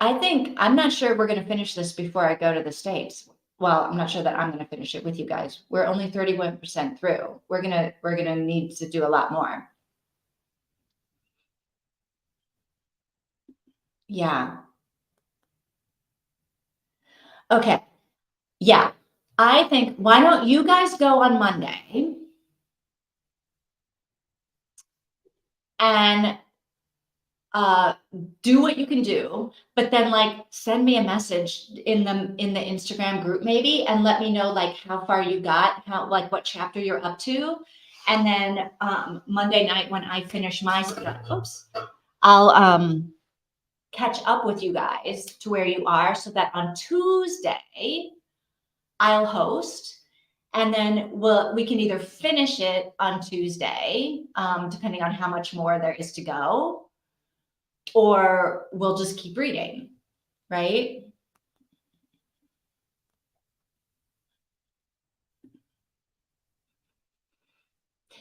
I'm not sure we're going to finish this before I go to the States. Well, I'm not sure that I'm going to finish it with you guys. We're only 31% through. We're going to need to do a lot more. Yeah. Okay. Yeah. I think, why don't you guys go on Monday? And do what you can do, but then like send me a message in the Instagram group maybe, and let me know like how far you got, how like what chapter you're up to. And then Monday night when I finish my stuff, I'll catch up with you guys to where you are, so that on Tuesday I'll host, and then we can either finish it on Tuesday, depending on how much more there is to go, or we'll just keep reading, right?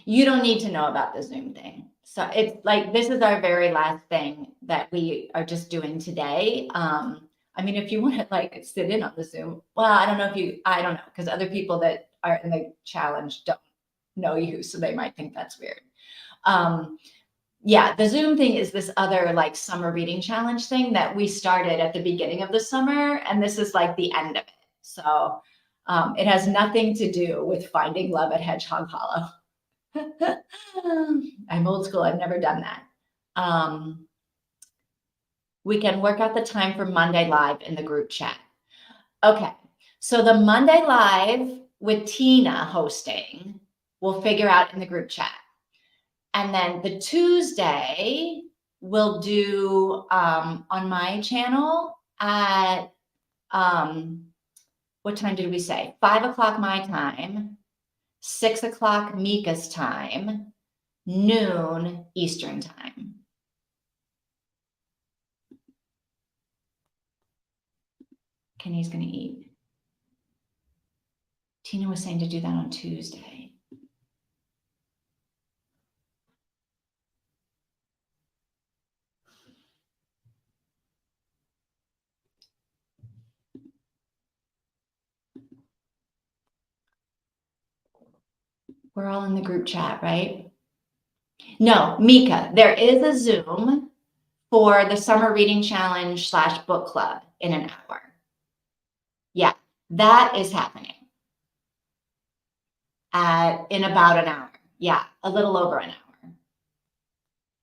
You don't need to know about the Zoom thing. So it's like, this is our very last thing that we are just doing today. I mean, if you want to like sit in on the Zoom, well, I don't know, because other people that are in the challenge don't know you, so they might think that's weird. Yeah, the Zoom thing is this other like summer reading challenge thing that we started at the beginning of the summer, and this is like the end of it. So it has nothing to do with finding love at Hedgehog Hollow. I'm old school. I've never done that. We can work out the time for Monday Live in the group chat. Okay, so the Monday Live with Tina hosting, we'll figure out in the group chat. And then the Tuesday we'll do on my channel at, what time did we say? 5 o'clock my time, 6 o'clock Mika's time, noon Eastern time. Kenny's going to eat. Tina was saying to do that on Tuesday. We're all in the group chat, right? No, Mika, there is a Zoom for the summer reading challenge / book club in an hour. Yeah, that is happening in about an hour. Yeah, a little over an hour.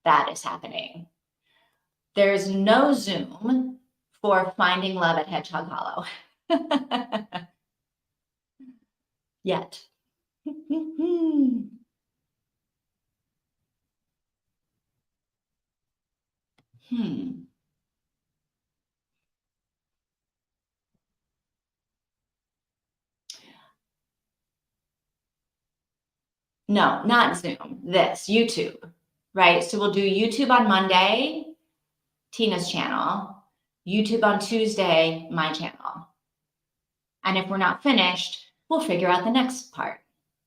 That is happening. There's no Zoom for finding love at Hedgehog Hollow yet. No, not Zoom, this, YouTube, right? So we'll do YouTube on Monday, Tina's channel, YouTube on Tuesday, my channel. And if we're not finished, we'll figure out the next part,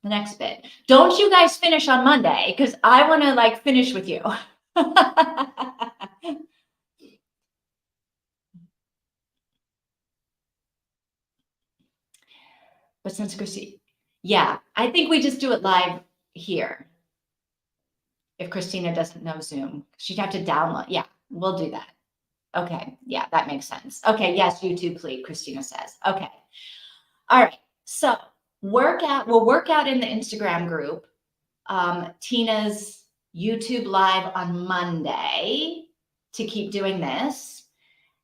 the next bit. Don't you guys finish on Monday, because I want to like finish with you. But since Christy, yeah, I think we just do it live here. If Christina doesn't know Zoom, she'd have to download. Yeah, we'll do that. Okay, yeah, that makes sense. Okay, yes, YouTube, please, Christina says. Okay. All right, so we'll work out in the Instagram group, Tina's YouTube live on Monday to keep doing this.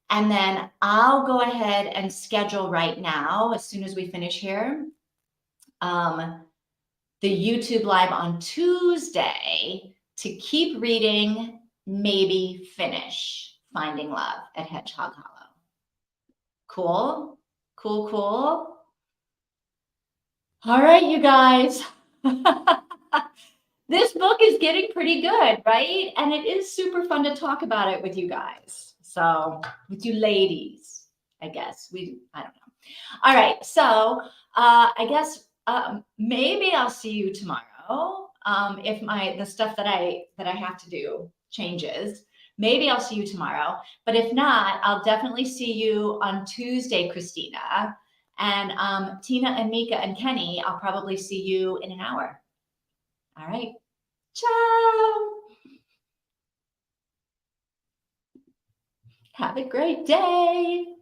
And then I'll go ahead and schedule right now, as soon as we finish here, the YouTube live on Tuesday to keep reading, maybe finish Finding Love at Hedgehog Hollow. Cool? Cool, cool. All right, you guys. This book is getting pretty good, right? And it is super fun to talk about it with you guys. So, with you ladies, I guess. I don't know. All right, so I guess maybe I'll see you tomorrow. If the stuff that I have to do changes, maybe I'll see you tomorrow. But if not, I'll definitely see you on Tuesday, Christina. And Tina and Mika and Kenny, I'll probably see you in an hour. All right. Ciao. Have a great day.